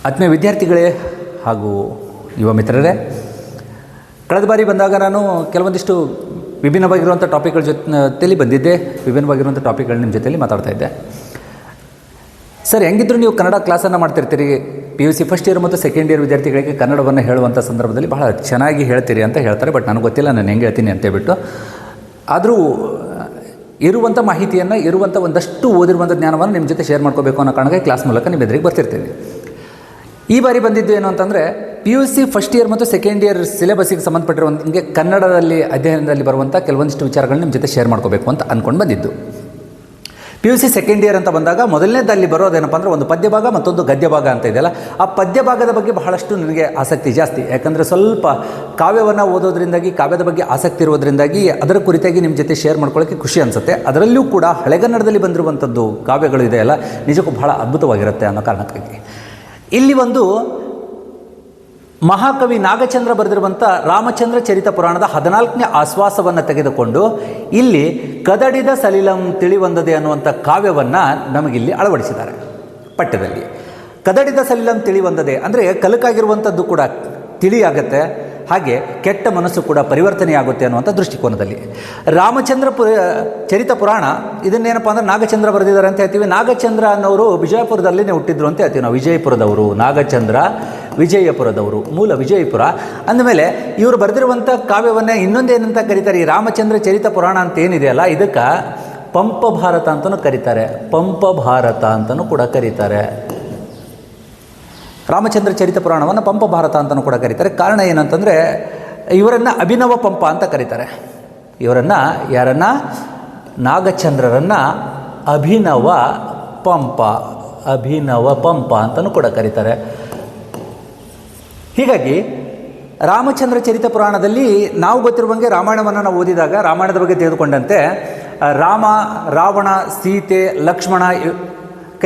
ಆತ್ಮೀಯ ವಿದ್ಯಾರ್ಥಿಗಳೇ ಹಾಗೂ ಯುವ ಮಿತ್ರರೇ, ಕಳೆದ ಬಾರಿ ಬಂದಾಗ ನಾನು ಕೆಲವೊಂದಿಷ್ಟು ವಿಭಿನ್ನವಾಗಿರುವಂಥ ಟಾಪಿಕ್ಗಳ ಜೊತೆಯಲ್ಲಿ ಬಂದಿದ್ದೆ. ವಿಭಿನ್ನವಾಗಿರುವಂಥ ಟಾಪಿಕ್ಗಳು ನಿಮ್ಮ ಜೊತೆಯಲ್ಲಿ ಮಾತಾಡ್ತಾ ಇದ್ದೆ. ಸರ್, ಹೆಂಗಿದ್ರು ನೀವು ಕನ್ನಡ ಕ್ಲಾಸನ್ನು ಮಾಡ್ತಿರ್ತೀರಿ. PUC ಫಸ್ಟ್ ಇಯರ್ ಮತ್ತು ಸೆಕೆಂಡ್ ಇಯರ್ ವಿದ್ಯಾರ್ಥಿಗಳಿಗೆ ಕನ್ನಡವನ್ನು ಹೇಳುವಂಥ ಸಂದರ್ಭದಲ್ಲಿ ಬಹಳ ಚೆನ್ನಾಗಿ ಹೇಳ್ತೀರಿ ಅಂತ ಹೇಳ್ತಾರೆ. ಬಟ್ ನನಗೆ ಗೊತ್ತಿಲ್ಲ ನಾನು ಹೆಂಗೆ ಹೇಳ್ತೀನಿ ಅಂತೇಳ್ಬಿಟ್ಟು. ಆದರೂ ಇರುವಂಥ ಮಾಹಿತಿಯನ್ನು, ಇರುವಂಥ ಒಂದಷ್ಟು ಓದಿರುವಂಥ ಜ್ಞಾನವನ್ನು ನಿಮ್ಮ ಜೊತೆ ಶೇರ್ ಮಾಡ್ಕೋಬೇಕು ಅನ್ನೋ ಕಾರಣಕ್ಕೆ ಕ್ಲಾಸ್ ಮೂಲಕ ನಿಮ್ಮ ಎದುರಿಗೆ ಬರ್ತಿರ್ತೀನಿ. ಈ ಬಾರಿ ಬಂದಿದ್ದು ಏನು ಅಂತಂದರೆ, PUC ಫಸ್ಟ್ ಇಯರ್ ಮತ್ತು ಸೆಕೆಂಡ್ ಇಯರ್ ಸಿಲೆಬಸ್ಸಿಗೆ ಸಂಬಂಧಪಟ್ಟಿರುವಂಗೆ ಕನ್ನಡದಲ್ಲಿ ಅಧ್ಯಯನದಲ್ಲಿ ಬರುವಂಥ ಕೆಲವೊಂದಿಷ್ಟು ವಿಚಾರಗಳನ್ನ ನಿಮ್ಮ ಜೊತೆ ಶೇರ್ ಮಾಡ್ಕೋಬೇಕು ಅಂತ ಅಂದ್ಕೊಂಡು ಬಂದಿದ್ದು. PUC ಸೆಕೆಂಡ್ ಇಯರ್ ಅಂತ ಬಂದಾಗ ಮೊದಲನೇದಲ್ಲಿ ಬರೋದೇನಪ್ಪ ಅಂದರೆ ಒಂದು ಪದ್ಯ ಭಾಗ ಮತ್ತೊಂದು ಗದ್ಯ ಭಾಗ ಅಂತ ಇದೆಯಲ್ಲ, ಆ ಪದ್ಯ ಭಾಗದ ಬಗ್ಗೆ ಬಹಳಷ್ಟು ನನಗೆ ಆಸಕ್ತಿ ಜಾಸ್ತಿ. ಯಾಕಂದರೆ ಸ್ವಲ್ಪ ಕಾವ್ಯವನ್ನು ಓದೋದ್ರಿಂದಾಗಿ, ಕಾವ್ಯದ ಬಗ್ಗೆ ಆಸಕ್ತಿ ಇರೋದ್ರಿಂದಾಗಿ ಅದರ ಕುರಿತಾಗಿ ನಿಮ್ಮ ಜೊತೆ ಶೇರ್ ಮಾಡ್ಕೊಳ್ಳೋಕ್ಕೆ ಖುಷಿ ಅನಿಸುತ್ತೆ. ಅದರಲ್ಲೂ ಕೂಡ ಹಳೆಗನ್ನಡದಲ್ಲಿ ಬಂದಿರುವಂಥದ್ದು ಕಾವ್ಯಗಳು ಇದೆಯಲ್ಲ, ನಿಜಕ್ಕೂ ಬಹಳ ಅದ್ಭುತವಾಗಿರುತ್ತೆ ಅನ್ನೋ ಕಾರಣಕ್ಕಾಗಿ ಇಲ್ಲಿ ಒಂದು ಮಹಾಕವಿ ನಾಗಚಂದ್ರ ಬರೆದಿರುವಂಥ ರಾಮಚಂದ್ರ ಚರಿತ ಪುರಾಣದ 14ನೇ ಆಶ್ವಾಸವನ್ನು ತೆಗೆದುಕೊಂಡು ಇಲ್ಲಿ ಕದಡಿದ ಸಲಿಲಂ ತಿಳಿವಂದದೆ ಅನ್ನುವಂಥ ಕಾವ್ಯವನ್ನು ನಮಗಿಲ್ಲಿ ಅಳವಡಿಸಿದ್ದಾರೆ ಪಠ್ಯದಲ್ಲಿ. ಕದಡಿದ ಸಲಿಲಂ ತಿಳಿವಂದದೆ ಅಂದರೆ ಕಲಕಾಗಿರುವಂಥದ್ದು ಕೂಡ ತಿಳಿಯಾಗತ್ತೆ, ಹಾಗೆ ಕೆಟ್ಟ ಮನಸ್ಸು ಕೂಡ ಪರಿವರ್ತನೆಯಾಗುತ್ತೆ ಅನ್ನುವಂಥ ದೃಷ್ಟಿಕೋನದಲ್ಲಿ ರಾಮಚಂದ್ರ ಚರಿತ ಪುರಾಣ ಇದನ್ನೇನಪ್ಪ ಅಂದರೆ ನಾಗಚಂದ್ರ ಬರೆದಿದ್ದಾರೆ ಅಂತ ಹೇಳ್ತೀವಿ. ನಾಗಚಂದ್ರ ಅನ್ನೋರು ವಿಜಯಪುರದಲ್ಲಿನೇ ಹುಟ್ಟಿದ್ರು ಅಂತ ಹೇಳ್ತೀವಿ ನಾವು. ವಿಜಯಪುರದವರು ನಾಗಚಂದ್ರ, ವಿಜಯಪುರದವರು, ಮೂಲ ವಿಜಯಪುರ. ಅಂದಮೇಲೆ ಇವರು ಬರೆದಿರುವಂಥ ಕಾವ್ಯವನ್ನೇ ಇನ್ನೊಂದೇನಂತ ಕರೀತಾರೆ, ಈ ರಾಮಚಂದ್ರ ಚರಿತ ಪುರಾಣ ಅಂತ ಏನಿದೆಯಲ್ಲ, ಇದಕ್ಕೆ ಪಂಪ ಭಾರತ ಅಂತಲೂ ಕರೀತಾರೆ. ಪಂಪ ಭಾರತ ಅಂತಲೂ ಕೂಡ ಕರೀತಾರೆ. ರಾಮಚಂದ್ರ ಚರಿತ ಪುರಾಣವನ್ನು ಪಂಪ ಭಾರತ ಅಂತಲೂ ಕೂಡ ಕರೀತಾರೆ. ಕಾರಣ ಏನಂತಂದರೆ, ಇವರನ್ನು ಅಭಿನವ ಪಂಪ ಅಂತ ಕರೀತಾರೆ. ಇವರನ್ನು ಯಾರನ್ನು? ನಾಗಚಂದ್ರರನ್ನು ಅಭಿನವ ಪಂಪ, ಅಭಿನವ ಪಂಪ ಅಂತಲೂ ಕೂಡ ಕರೀತಾರೆ. ಹೀಗಾಗಿ ರಾಮಚಂದ್ರ ಚರಿತ ಪುರಾಣದಲ್ಲಿ ನಾವು ಗೊತ್ತಿರುವಂಗೆ ರಾಮಾಯಣವನ್ನು ನಾವು ಓದಿದಾಗ, ರಾಮಾಯಣದ ಬಗ್ಗೆ ತಿಳಿದುಕೊಂಡಂತೆ ರಾಮ, ರಾವಣ, ಸೀತೆ, ಲಕ್ಷ್ಮಣ,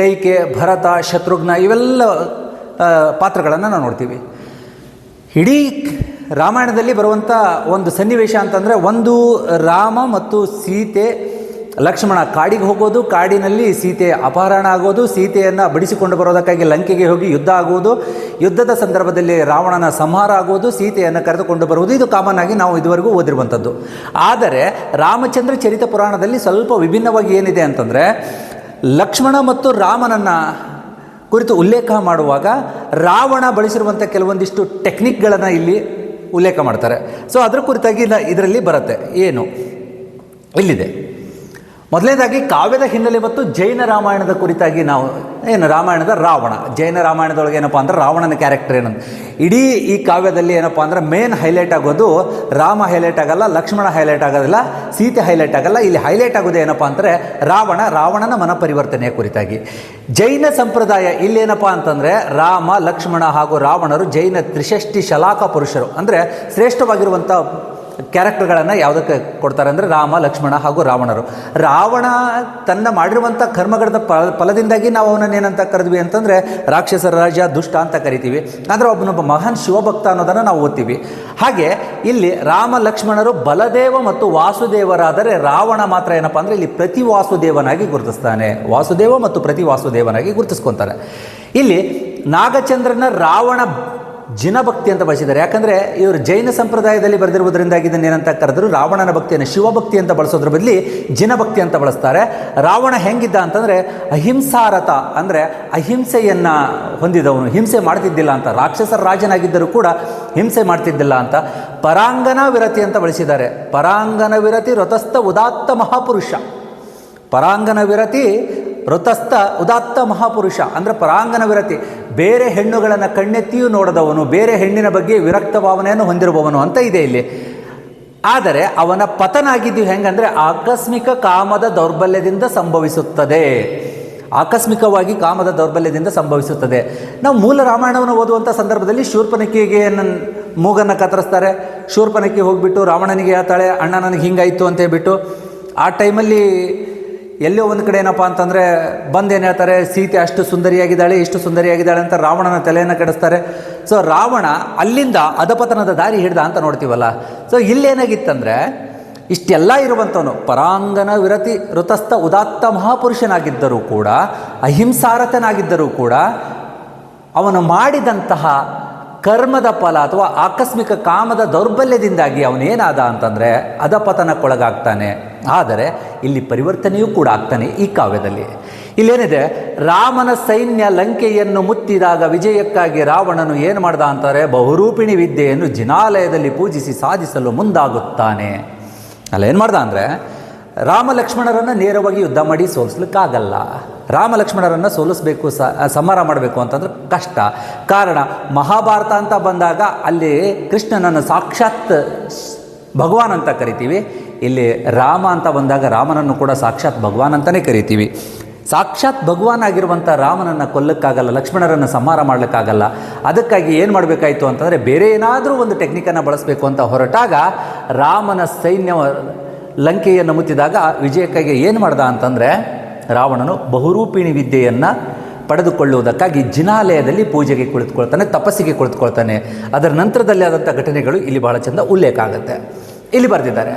ಕೈಕೆ, ಭರತ, ಶತ್ರುಘ್ನ ಇವೆಲ್ಲ ಪಾತ್ರಗಳನ್ನು ನಾವು ನೋಡ್ತೀವಿ. ಇಡೀ ರಾಮಾಯಣದಲ್ಲಿ ಬರುವಂಥ ಒಂದು ಸನ್ನಿವೇಶ ಅಂತಂದರೆ, ಒಂದು ರಾಮ ಮತ್ತು ಸೀತೆ, ಲಕ್ಷ್ಮಣ ಕಾಡಿಗೆ ಹೋಗೋದು, ಕಾಡಿನಲ್ಲಿ ಸೀತೆ ಅಪಹರಣ ಆಗೋದು, ಸೀತೆಯನ್ನು ಬಿಡಿಸಿಕೊಂಡು ಬರೋದಕ್ಕಾಗಿ ಲಂಕೆಗೆ ಹೋಗಿ ಯುದ್ಧ ಆಗುವುದು, ಯುದ್ಧದ ಸಂದರ್ಭದಲ್ಲಿ ರಾವಣನ ಸಂಹಾರ ಆಗುವುದು, ಸೀತೆಯನ್ನು ಕರೆದುಕೊಂಡು ಬರುವುದು. ಇದು ಕಾಮನ್ ಆಗಿ ನಾವು ಇದುವರೆಗೂ ಓದಿರುವಂಥದ್ದು. ಆದರೆ ರಾಮಚಂದ್ರ ಚರಿತ ಪುರಾಣದಲ್ಲಿ ಸ್ವಲ್ಪ ವಿಭಿನ್ನವಾಗಿ ಏನಿದೆ ಅಂತಂದರೆ, ಲಕ್ಷ್ಮಣ ಮತ್ತು ರಾಮನನ್ನು ಕುರಿತು ಉಲ್ಲೇಖ ಮಾಡುವಾಗ ರಾವಣ ಬಳಸಿರುವಂಥ ಕೆಲವೊಂದಿಷ್ಟು ಟೆಕ್ನಿಕ್ಗಳನ್ನು ಇಲ್ಲಿ ಉಲ್ಲೇಖ ಮಾಡ್ತಾರೆ. ಸೊ ಅದರ ಕುರಿತಾಗಿ ಇದರಲ್ಲಿ ಬರುತ್ತೆ. ಏನು ಇಲ್ಲಿದೆ, ಮೊದಲನೇದಾಗಿ ಕಾವ್ಯದ ಹಿನ್ನೆಲೆ ಮತ್ತು ಜೈನ ರಾಮಾಯಣದ ಕುರಿತಾಗಿ ನಾವು ರಾಮಾಯಣದ ರಾವಣ, ಜೈನ ರಾಮಾಯಣದೊಳಗೆ ಏನಪ್ಪ ಅಂದ್ರೆ ರಾವಣನ ಕ್ಯಾರೆಕ್ಟರ್ ಏನಂತ, ಇಡೀ ಈ ಕಾವ್ಯದಲ್ಲಿ ಏನಪ್ಪ ಅಂದ್ರೆ ಮೇನ್ ಹೈಲೈಟ್ ಆಗೋದು ರಾಮ ಹೈಲೈಟ್ ಆಗಲ್ಲ, ಲಕ್ಷ್ಮಣ ಹೈಲೈಟ್ ಆಗೋದಿಲ್ಲ, ಸೀತೆ ಹೈಲೈಟ್ ಆಗಲ್ಲ. ಇಲ್ಲಿ ಹೈಲೈಟ್ ಆಗೋದು ಏನಪ್ಪ ಅಂದರೆ ರಾವಣನ ಮನ ಪರಿವರ್ತನೆಯ ಕುರಿತಾಗಿ. ಜೈನ ಸಂಪ್ರದಾಯ ಇಲ್ಲೇನಪ್ಪ ಅಂತಂದರೆ, ರಾಮ, ಲಕ್ಷ್ಮಣ ಹಾಗೂ ರಾವಣರು ಜೈನ ತ್ರಿಷಷ್ಟಿ ಶಲಾಕ ಪುರುಷರು, ಅಂದರೆ ಶ್ರೇಷ್ಠವಾಗಿರುವಂಥ ಕ್ಯಾರೆಕ್ಟರ್ಗಳನ್ನು ಯಾವುದಕ್ಕೆ ಕೊಡ್ತಾರೆ ಅಂದರೆ ರಾಮ, ಲಕ್ಷ್ಮಣ ಹಾಗೂ ರಾವಣರು. ರಾವಣ ತನ್ನ ಮಾಡಿರುವಂಥ ಕರ್ಮಗಳ ಫಲದಿಂದಾಗಿ ನಾವು ಅವನನ್ನು ಏನಂತ ಕರೆದ್ವಿ ಅಂತಂದರೆ ರಾಕ್ಷಸರ ರಾಜ, ದುಷ್ಟ ಅಂತ ಕರಿತೀವಿ. ಆದರೆ ಒಬ್ಬನೊಬ್ಬ ಮಹಾನ್ ಶಿವಭಕ್ತ ಅನ್ನೋದನ್ನು ನಾವು ಓದ್ತೀವಿ. ಹಾಗೆ ಇಲ್ಲಿ ರಾಮ, ಲಕ್ಷ್ಮಣರು ಬಲದೇವ ಮತ್ತು ವಾಸುದೇವರಾದರೆ, ರಾವಣ ಮಾತ್ರ ಏನಪ್ಪ ಅಂದರೆ ಇಲ್ಲಿ ಪ್ರತಿ ವಾಸುದೇವನಾಗಿ ಗುರುತಿಸ್ತಾನೆ. ವಾಸುದೇವ ಮತ್ತು ಪ್ರತಿ ವಾಸುದೇವನಾಗಿ ಗುರುತಿಸ್ಕೊತಾರೆ. ಇಲ್ಲಿ ನಾಗಚಂದ್ರನ ರಾವಣ ಜಿನಭಕ್ತಿ ಅಂತ ಬಳಸಿದ್ದಾರೆ. ಯಾಕಂದರೆ ಇವರು ಜೈನ ಸಂಪ್ರದಾಯದಲ್ಲಿ ಬರೆದಿರುವುದರಿಂದಾಗಿ ಇದನ್ನೇನಂತ ಕರೆದ್ರು, ರಾವಣನ ಭಕ್ತಿಯನ್ನು ಶಿವಭಕ್ತಿ ಅಂತ ಬಳಸೋದ್ರ ಬದಲಿ ಜಿನಭಕ್ತಿ ಅಂತ ಬಳಸ್ತಾರೆ. ರಾವಣ ಹೆಂಗಿದ್ದ ಅಂತಂದರೆ ಅಹಿಂಸಾರತ, ಅಂದರೆ ಅಹಿಂಸೆಯನ್ನು ಹೊಂದಿದವನು, ಹಿಂಸೆ ಮಾಡ್ತಿದ್ದಿಲ್ಲ ಅಂತ. ರಾಕ್ಷಸರ ರಾಜನಾಗಿದ್ದರೂ ಕೂಡ ಹಿಂಸೆ ಮಾಡ್ತಿದ್ದಿಲ್ಲ ಅಂತ. ಪರಾಂಗನ ವಿರತಿ ಅಂತ ಬಳಸಿದ್ದಾರೆ. ಪರಾಂಗನ ವಿರತಿ ರಥಸ್ಥ ಉದಾತ್ತ ಮಹಾಪುರುಷ. ಪರಾಂಗನ ವಿರತಿ ಋತಸ್ಥ ಉದಾತ್ತ ಮಹಾಪುರುಷ ಅಂದರೆ ಪರಾಂಗನ ವಿರತಿ, ಬೇರೆ ಹೆಣ್ಣುಗಳನ್ನು ಕಣ್ಣೆತ್ತಿಯೂ ನೋಡದವನು, ಬೇರೆ ಹೆಣ್ಣಿನ ಬಗ್ಗೆ ವಿರಕ್ತ ಭಾವನೆಯನ್ನು ಹೊಂದಿರುವವನು ಅಂತ ಇದೆ ಇಲ್ಲಿ. ಆದರೆ ಅವನ ಪತನ ಆಗಿದ್ದೀವಿ ಹೆಂಗಂದರೆ ಆಕಸ್ಮಿಕ ಕಾಮದ ದೌರ್ಬಲ್ಯದಿಂದ ಸಂಭವಿಸುತ್ತದೆ. ಆಕಸ್ಮಿಕವಾಗಿ ಕಾಮದ ದೌರ್ಬಲ್ಯದಿಂದ ಸಂಭವಿಸುತ್ತದೆ. ನಾವು ಮೂಲ ರಾಮಾಯಣವನ್ನು ಓದುವಂಥ ಸಂದರ್ಭದಲ್ಲಿ ಶೂರ್ಪನಖಿಗೆ ಮೂಗನ್ನು ಕತ್ತರಿಸ್ತಾರೆ. ಶೂರ್ಪನಖಿ ಹೋಗಿಬಿಟ್ಟು ರಾವಣನಿಗೆ ಹೇಳ್ತಾಳೆ, ಅಣ್ಣ ನನಗೆ ಹಿಂಗಾಯಿತು ಅಂತ ಹೇಳ್ಬಿಟ್ಟು. ಆ ಟೈಮಲ್ಲಿ ಎಲ್ಲೋ ಒಂದು ಕಡೆ ಏನಪ್ಪ ಅಂತಂದರೆ ಬಂದೇನು ಹೇಳ್ತಾರೆ, ಸೀತೆ ಅಷ್ಟು ಸುಂದರಿಯಾಗಿದ್ದಾಳೆ, ಇಷ್ಟು ಸುಂದರಿಯಾಗಿದ್ದಾಳೆ ಅಂತ ರಾವಣನ ತಲೆಯನ್ನು ಕೆಡಿಸ್ತಾರೆ. ಸೊ ರಾವಣ ಅಲ್ಲಿಂದ ಅಧಪತನದ ದಾರಿ ಹಿಡ್ದ ಅಂತ ನೋಡ್ತೀವಲ್ಲ. ಸೊ ಇಲ್ಲೇನಾಗಿತ್ತಂದರೆ ಇಷ್ಟೆಲ್ಲ ಇರುವಂಥವನು ಪರಾಂಗನ ವಿರತಿ ಋತಸ್ಥ ಉದಾತ್ತ ಮಹಾಪುರುಷನಾಗಿದ್ದರೂ ಕೂಡ, ಅಹಿಂಸಾರತನಾಗಿದ್ದರೂ ಕೂಡ ಅವನು ಮಾಡಿದಂತಹ ಕರ್ಮದ ಫಲ ಅಥವಾ ಆಕಸ್ಮಿಕ ಕಾಮದ ದೌರ್ಬಲ್ಯದಿಂದಾಗಿ ಅವನೇನಾದ ಅಂತಂದರೆ ಅಧಪತನಕ್ಕೊಳಗಾಗ್ತಾನೆ. ಆದರೆ ಇಲ್ಲಿ ಪರಿವರ್ತನೆಯೂ ಕೂಡ ಆಗ್ತಾನೆ ಈ ಕಾವ್ಯದಲ್ಲಿ. ಇಲ್ಲೇನಿದೆ, ರಾಮನ ಸೈನ್ಯ ಲಂಕೆಯನ್ನು ಮುತ್ತಿದಾಗ ವಿಜಯಕ್ಕಾಗಿ ರಾವಣನು ಏನು ಮಾಡ್ದ ಅಂತಾರೆ, ಬಹುರೂಪಿಣಿ ವಿದ್ಯೆಯನ್ನು ಜಿನಾಲಯದಲ್ಲಿ ಪೂಜಿಸಿ ಸಾಧಿಸಲು ಮುಂದಾಗುತ್ತಾನೆ. ಅಲ್ಲ ಏನು ಮಾಡ್ದ ಅಂದರೆ, ರಾಮ ಲಕ್ಷ್ಮಣರನ್ನು ನೇರವಾಗಿ ಯುದ್ಧ ಮಾಡಿ ಸೋಲಿಸ್ಲಿಕ್ಕಾಗಲ್ಲ. ರಾಮ ಲಕ್ಷ್ಮಣರನ್ನು ಸೋಲಿಸಬೇಕು, ಸಂಹಾರ ಮಾಡಬೇಕು ಅಂತಂದ್ರೆ ಕಷ್ಟ. ಕಾರಣ, ಮಹಾಭಾರತ ಅಂತ ಬಂದಾಗ ಅಲ್ಲಿ ಕೃಷ್ಣನನ್ನು ಸಾಕ್ಷಾತ್ ಭಗವಾನ್ ಅಂತ ಕರಿತೀವಿ. ಇಲ್ಲಿ ರಾಮ ಅಂತ ಬಂದಾಗ ರಾಮನನ್ನು ಕೂಡ ಸಾಕ್ಷಾತ್ ಭಗವಾನ್ ಅಂತಲೇ ಕರಿತೀವಿ. ಸಾಕ್ಷಾತ್ ಭಗವಾನ್ ಆಗಿರುವಂಥ ರಾಮನನ್ನು ಕೊಲ್ಲಕ್ಕಾಗಲ್ಲ, ಲಕ್ಷ್ಮಣರನ್ನು ಸಂಹಾರ ಮಾಡಲಿಕ್ಕಾಗಲ್ಲ. ಅದಕ್ಕಾಗಿ ಏನು ಮಾಡಬೇಕಾಯಿತು ಅಂತಂದರೆ, ಬೇರೆ ಏನಾದರೂ ಒಂದು ಟೆಕ್ನಿಕನ್ನು ಬಳಸಬೇಕು ಅಂತ ಹೊರಟಾಗ ರಾಮನ ಸೈನ್ಯ ಲಂಕೆಯನ್ನು ಮುತ್ತಿದಾಗ ವಿಜಯಕ್ಕಾಗಿ ಏನು ಮಾಡ್ದ ಅಂತಂದರೆ, ರಾವಣನು ಬಹುರೂಪಿಣಿ ವಿದ್ಯೆಯನ್ನು ಪಡೆದುಕೊಳ್ಳುವುದಕ್ಕಾಗಿ ಜಿನಾಲಯದಲ್ಲಿ ಪೂಜೆಗೆ ಕುಳಿತುಕೊಳ್ತಾನೆ, ತಪಸ್ಸಿಗೆ ಕುಳಿತುಕೊಳ್ತಾನೆ. ಅದರ ನಂತರದಲ್ಲಿ ಆದಂಥ ಘಟನೆಗಳು ಇಲ್ಲಿ ಬಹಳ ಚೆಂದ ಉಲ್ಲೇಖ ಆಗುತ್ತೆ. ಇಲ್ಲಿ ಬರೆದಿದ್ದಾರೆ,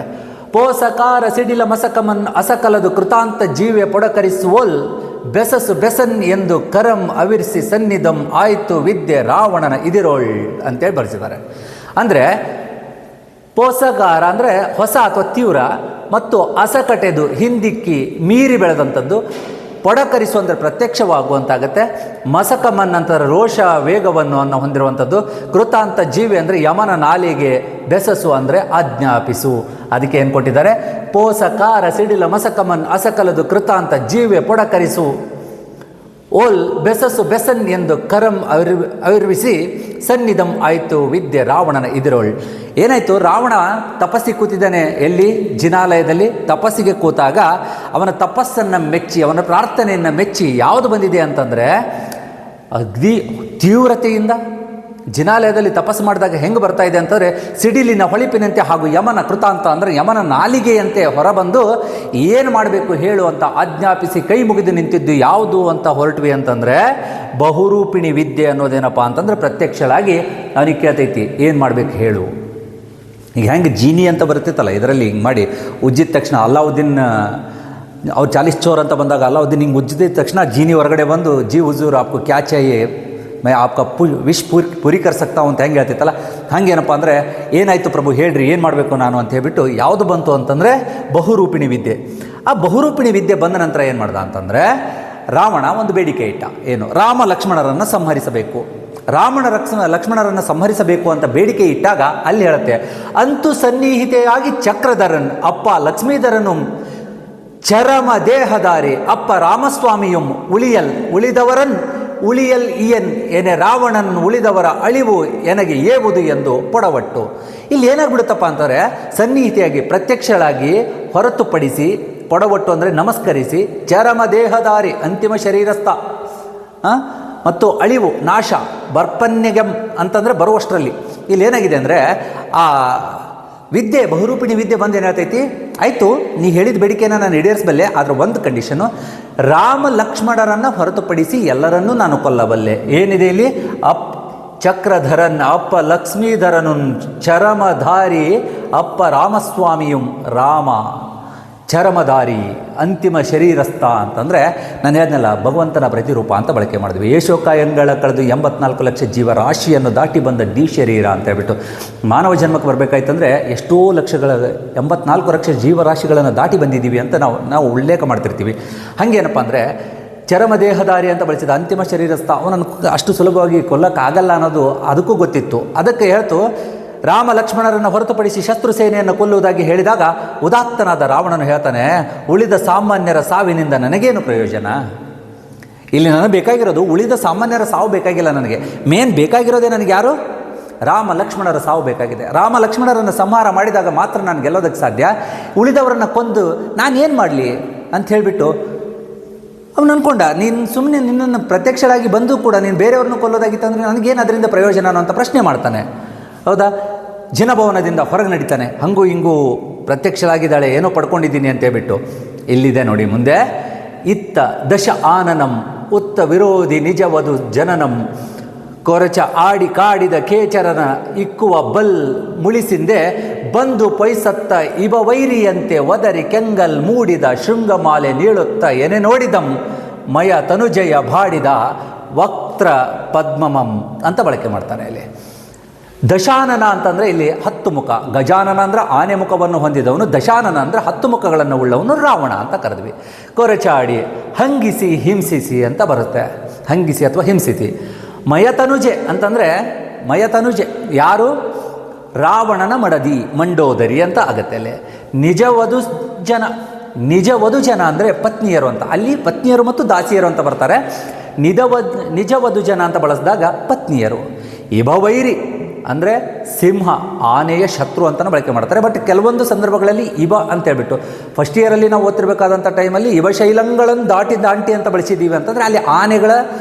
ಪೋಸಕಾರ ಸಿಡಿಲ ಮಸಕಮನ್ ಅಸಕಲದು ಕೃತಾಂತ ಜೀವೆ ಪೊಡಕರಿಸುವೋಲ್ ಬೆಸಸು ಬೆಸನ್ ಎಂದು ಕರಂ ಅವಿರ್ಸಿ ಸನ್ನಿಧಂ ಆಯಿತು ವಿದ್ಯೆ ರಾವಣನ ಇದಿರೋಳ್ ಅಂತೇಳಿ ಬರೆಸಿದ್ದಾರೆ. ಅಂದರೆ ಪೋಸಗಾರ ಅಂದರೆ ಹೊಸ ಅಥವಾ ತೀವ್ರ, ಮತ್ತು ಅಸಕಟೆದು ಹಿಂದಿಕ್ಕಿ ಮೀರಿ ಬೆಳೆದಂಥದ್ದು, ಪೊಡಕರಿಸು ಅಂದರೆ ಪ್ರತ್ಯಕ್ಷವಾಗುವಂತಾಗತ್ತೆ, ಮಸಕಮನ್ ಅಂತಾರೆ ರೋಷ ವೇಗವನ್ನು ಹೊಂದಿರುವಂಥದ್ದು, ಕೃತಾಂತ ಜೀವಿ ಅಂದರೆ ಯಮನ ನಾಲಿಗೆ, ಬೆಸಸು ಅಂದರೆ ಆಜ್ಞಾಪಿಸು. ಅದಕ್ಕೆ ಏನು ಕೊಟ್ಟಿದ್ದಾರೆ, ಪೋಸಕಾರ ಸಿಡಿಲ ಮಸಕಮನ್ ಅಸಕಲದು ಕೃತಾಂತ ಜೀವೆ ಪೊಡಕರಿಸು ಓಲ್ ಬೆಸಸು ಬೆಸನ್ ಎಂದು ಕರಂ ಅವಿರ್ವಿಸಿ ಸನ್ನಿಧಂ ಆಯಿತು ವಿದ್ಯೆ ರಾವಣನ ಇದಿರೋಳ್. ಏನಾಯಿತು, ರಾವಣ ತಪಸ್ಸಿಗೆ ಕೂತಿದ್ದಾನೆ. ಎಲ್ಲಿ? ಜಿನಾಲಯದಲ್ಲಿ ತಪಸ್ಸಿಗೆ ಕೂತಾಗ ಅವನ ತಪಸ್ಸನ್ನು ಮೆಚ್ಚಿ, ಅವನ ಪ್ರಾರ್ಥನೆಯನ್ನು ಮೆಚ್ಚಿ ಯಾವುದು ಬಂದಿದೆ ಅಂತಂದರೆ, ಅಗ್ನಿ ತೀವ್ರತೆಯಿಂದ ಜಿನಾಲಯದಲ್ಲಿ ತಪಸ್ಸು ಮಾಡಿದಾಗ ಹೆಂಗೆ ಬರ್ತಾ ಇದೆ ಅಂತಂದರೆ, ಸಿಡಿಲಿನ ಹೊಳಿಪಿನಂತೆ ಹಾಗೂ ಯಮನ ಕೃತಾಂತ ಅಂದರೆ ಯಮನ ನಾಲಿಗೆಯಂತೆ ಹೊರಬಂದು ಏನು ಮಾಡಬೇಕು ಹೇಳು ಅಂತ ಆಜ್ಞಾಪಿಸಿ ಕೈ ಮುಗಿದು ನಿಂತಿದ್ದು ಯಾವುದು ಅಂತ ಹೊರಟ್ವಿ ಅಂತಂದರೆ, ಬಹುರೂಪಿಣಿ ವಿದ್ಯೆ ಅನ್ನೋದೇನಪ್ಪ ಅಂತಂದರೆ ಪ್ರತ್ಯಕ್ಷವಾಗಿ ಅವನಿಗೆ ಕೇಳ್ತೈತಿ, ಏನು ಮಾಡಬೇಕು ಹೇಳು. ಈಗ ಹೆಂಗೆ ಜೀನಿ ಅಂತ ಬರುತ್ತಿತ್ತಲ್ಲ, ಇದರಲ್ಲಿ ಹಿಂಗೆ ಮಾಡಿ ಉಜ್ಜಿದ ತಕ್ಷಣ ಅಲ್ಲಾವುದ್ದೀನ್ ಅವ್ರು 40 ಚೋರ್ ಅಂತ ಬಂದಾಗ ಅಲ್ಲಾವುದ್ದೀನ್ ಹಿಂಗೆ ಉಜ್ಜಿದ ತಕ್ಷಣ ಜೀನಿ ಹೊರಗಡೆ ಬಂದು, ಜಿ ಹುಜೂರ್ ಆಪ್ಕು ಕ್ಯಾ ಚಾಹಿಯೆ ಮೈ ಆಪ್ಕ ವಿಶ್ ಪೂರಿ ಕರ್ ಸಕ್ತಾ ಅಂತ ಹೆಂಗೆ ಹೇಳ್ತಿತ್ತಲ್ಲ, ಹಾಗೇನಪ್ಪ ಅಂದರೆ ಏನಾಯಿತು ಪ್ರಭು ಹೇಳ್ರಿ, ಏನು ಮಾಡಬೇಕು ನಾನು ಅಂತ ಹೇಳ್ಬಿಟ್ಟು ಯಾವುದು ಬಂತು ಅಂತಂದರೆ ಬಹುರೂಪಿಣಿ ವಿದ್ಯೆ. ಆ ಬಹುರೂಪಿಣಿ ವಿದ್ಯೆ ಬಂದ ನಂತರ ಏನು ಮಾಡ್ದ ಅಂತಂದರೆ, ರಾವಣ ಒಂದು ಬೇಡಿಕೆ ಇಟ್ಟ. ಏನು? ರಾಮ ಲಕ್ಷ್ಮಣರನ್ನು ಸಂಹರಿಸಬೇಕು. ಲಕ್ಷ್ಮಣರನ್ನು ಸಂಹರಿಸಬೇಕು ಅಂತ ಬೇಡಿಕೆ ಇಟ್ಟಾಗ ಅಲ್ಲಿ ಹೇಳುತ್ತೆ, ಅಂತೂ ಸನ್ನಿಹಿತೆಯಾಗಿ ಚಕ್ರಧರನ್ ಅಪ್ಪ ಲಕ್ಷ್ಮೀಧರನು ಚರಮ ದೇಹದಾರಿ ಅಪ್ಪ ರಾಮಸ್ವಾಮಿಯು ಉಳಿದವರನ್ ಉಳಿಯಲ್ ಇಯನ್ ಎನೆ ರಾವಣನ್ ಉಳಿದವರ ಅಳಿವು ಎನಗೆ ಏವುದು ಎಂದು ಪೊಡವಟ್ಟು. ಇಲ್ಲಿ ಏನಾಗ್ಬಿಡುತ್ತಪ್ಪ ಅಂತಾರೆ, ಸನ್ನಿಹಿತೆಯಾಗಿ ಪ್ರತ್ಯಕ್ಷಳಾಗಿ ಹೊರತುಪಡಿಸಿ, ಪೊಡವಟ್ಟು ಅಂದರೆ ನಮಸ್ಕರಿಸಿ, ಚರಮ ದೇಹದಾರಿ ಅಂತಿಮ ಶರೀರಸ್ಥ, ಮತ್ತು ಅಳಿವು ನಾಶ ಬರ್ಪನ್ಯಗಂ ಅಂತಂದರೆ ಬರುವಷ್ಟರಲ್ಲಿ. ಇಲ್ಲಿ ಏನಾಗಿದೆ ಅಂದರೆ, ಆ ವಿದ್ಯೆ ಬಹುರೂಪಿಣಿ ವಿದ್ಯೆ ಬಂದು ಏನು ಹೇಳ್ತೈತಿ, ಆಯಿತು ನೀ ಹೇಳಿದ ಬೇಡಿಕೆನ ನಾನು ಈಡೇರಿಸಬಲ್ಲೆ, ಆದರೆ ಒಂದು ಕಂಡೀಷನು, ರಾಮ ಲಕ್ಷ್ಮಣರನ್ನು ಹೊರತುಪಡಿಸಿ ಎಲ್ಲರನ್ನೂ ನಾನು ಕೊಲ್ಲಬಲ್ಲೆ. ಏನಿದೆ ಇಲ್ಲಿ? ಚಕ್ರಧರನ್ ಅಪ್ಪ ಲಕ್ಷ್ಮೀಧರನು ಚರಮಧಾರಿ ಅಪ್ಪ ರಾಮಸ್ವಾಮಿಯು ರಾಮ ಚರಮಧಾರಿ ಅಂತಿಮ ಶರೀರಸ್ಥ ಅಂತಂದರೆ, ನಾನು ಹೇಳಿದ್ನಲ್ಲ ಭಗವಂತನ ಪ್ರತಿರೂಪ ಅಂತ ಬಳಕೆ ಮಾಡಿದ್ವಿ. ಯಶೋಕಾಯಂಗಳ ಕಳೆದು 84 ಲಕ್ಷ ಜೀವರಾಶಿಯನ್ನು ದಾಟಿ ಬಂದ ಡಿ ಶರೀರ ಅಂತ ಹೇಳ್ಬಿಟ್ಟು, ಮಾನವ ಜನ್ಮಕ್ಕೆ ಬರಬೇಕಾಯ್ತಂದರೆ ಎಷ್ಟೋ ಲಕ್ಷಗಳ 84 ಲಕ್ಷ ಜೀವರಾಶಿಗಳನ್ನು ದಾಟಿ ಬಂದಿದ್ದೀವಿ ಅಂತ ನಾವು ಉಲ್ಲೇಖ ಮಾಡ್ತಿರ್ತೀವಿ. ಹಾಗೇನಪ್ಪ ಅಂದರೆ, ಚರಮದೇಹಧಾರಿ ಅಂತ ಬಳಸಿದ ಅಂತಿಮ ಶರೀರಸ್ಥ, ಅವನನ್ನು ಅಷ್ಟು ಸುಲಭವಾಗಿ ಕೊಲ್ಲಕ್ಕಾಗಲ್ಲ ಅನ್ನೋದು ಅದಕ್ಕೂ ಗೊತ್ತಿತ್ತು. ಅದಕ್ಕೆ ಹೇಳ್ತು, ರಾಮ ಲಕ್ಷ್ಮಣರನ್ನು ಹೊರತುಪಡಿಸಿ ಶತ್ರು ಸೇನೆಯನ್ನು ಕೊಲ್ಲುವುದಾಗಿ ಹೇಳಿದಾಗ ಉದಾತ್ತನಾದ ರಾವಣನು ಹೇಳ್ತಾನೆ, ಉಳಿದ ಸಾಮಾನ್ಯರ ಸಾವಿನಿಂದ ನನಗೇನು ಪ್ರಯೋಜನ? ಇಲ್ಲಿ ನನಗೆ ಬೇಕಾಗಿರೋದು ಉಳಿದ ಸಾಮಾನ್ಯರ ಸಾವು ಬೇಕಾಗಿಲ್ಲ, ನನಗೆ ಮೇನ್ ಬೇಕಾಗಿರೋದೇ ನನಗೆ ಯಾರು? ರಾಮ ಲಕ್ಷ್ಮಣರ ಸಾವು ಬೇಕಾಗಿದೆ. ರಾಮ ಲಕ್ಷ್ಮಣರನ್ನು ಸಂಹಾರ ಮಾಡಿದಾಗ ಮಾತ್ರ ನಾನು ಗೆಲ್ಲೋದಕ್ಕೆ ಸಾಧ್ಯ. ಉಳಿದವರನ್ನು ಕೊಂದು ನಾನೇನು ಮಾಡಲಿ ಅಂತ ಹೇಳಿಬಿಟ್ಟು ಅವನು ಅಂದ್ಕೊಂಡ, ನೀನು ಸುಮ್ಮನೆ ನಿನ್ನನ್ನು ಪ್ರತ್ಯಕ್ಷರಾಗಿ ಬಂದು ಕೂಡ ನೀನು ಬೇರೆಯವ್ರನ್ನ ಕೊಲ್ಲೋದಾಗಿತ್ತು ಅಂದರೆ ನನಗೇನು ಅದರಿಂದ ಪ್ರಯೋಜನ ಅಂತ ಪ್ರಶ್ನೆ ಮಾಡ್ತಾನೆ. ಹೌದಾ? ಜಿನಭವನದಿಂದ ಹೊರಗೆ ನಡೀತಾನೆ, ಹಂಗೂ ಹಿಂಗೂ ಪ್ರತ್ಯಕ್ಷರಾಗಿದ್ದಾಳೆ, ಏನೋ ಪಡ್ಕೊಂಡಿದ್ದೀನಿ ಅಂತೇಳ್ಬಿಟ್ಟು. ಇಲ್ಲಿದೆ ನೋಡಿ ಮುಂದೆ, ಇತ್ತ ದಶ ಆನನಂ ಉತ್ತ ವಿರೋಧಿ ನಿಜವದು ಜನನಂ ಕೊರಚ ಆಡಿ ಕಾಡಿದ ಕೇಚರನ ಇಕ್ಕುವ ಬಲ್ ಮುಳಿಸಿಂದೆ ಬಂದು ಪೊಯ್ಸತ್ತ ಇಬವೈರಿಯಂತೆ ಒದರಿ ಕೆಂಗಲ್ ಮೂಡಿದ ಶೃಂಗಮಾಲೆ ನೀಳುತ್ತ ಎನೆ ನೋಡಿದಂ ಮಯ ತನುಜಯ ಬಾಡಿದ ವಕ್ತ್ರ ಪದ್ಮಮಂ ಅಂತ ಬಳಕೆ ಮಾಡ್ತಾನೆ ಇಲ್ಲಿ. ದಶಾನನ ಅಂತಂದರೆ ಇಲ್ಲಿ 10 ಮುಖ. ಗಜಾನನ ಅಂದರೆ ಆನೆ ಮುಖವನ್ನು ಹೊಂದಿದವನು, ದಶಾನನ ಅಂದರೆ 10 ಮುಖಗಳನ್ನು ಉಳ್ಳವನು ರಾವಣ ಅಂತ ಕರೆದ್ವಿ. ಕೊರಚಾಡಿ, ಹಂಗಿಸಿ, ಹಿಂಸಿಸಿ ಅಂತ ಬರುತ್ತೆ. ಹಂಗಿಸಿ ಅಥವಾ ಹಿಂಸಿಸಿ. ಮಯತನುಜೆ ಅಂತಂದರೆ ಮಯತನುಜೆ ಯಾರು? ರಾವಣನ ಮಡದಿ, ಮಂಡೋದರಿ ಅಂತ ಆಗತ್ತೆ ಅಲ್ಲಿ. ನಿಜವಧು ಜನ, ನಿಜವಧು ಜನ ಅಂದರೆ ಪತ್ನಿಯರು ಅಂತ. ಅಲ್ಲಿ ಪತ್ನಿಯರು ಮತ್ತು ದಾಸಿಯರು ಅಂತ ಬರ್ತಾರೆ. ನಿಜವಧು ಜನ ಅಂತ ಬಳಸಿದಾಗ ಪತ್ನಿಯರು. ಇಭವೈರಿ ಅಂದರೆ ಸಿಂಹ, ಆನೆಯ ಶತ್ರು ಅಂತಲೂ ಬಳಕೆ ಮಾಡ್ತಾರೆ. ಬಟ್ ಕೆಲವೊಂದು ಸಂದರ್ಭಗಳಲ್ಲಿ ಇಬ ಅಂತೇಳ್ಬಿಟ್ಟು ಫಸ್ಟ್ ಇಯರಲ್ಲಿ ನಾವು ಓದ್ತಿರ್ಬೇಕಾದಂಥ ಟೈಮಲ್ಲಿ ಇವ ಶೈಲಂಗಳನ್ನು ದಾಟಿ ಅಂತ ಬಳಸಿದ್ದೀವಿ ಅಂತಂದರೆ ಅಲ್ಲಿ ಆನೆಗಳ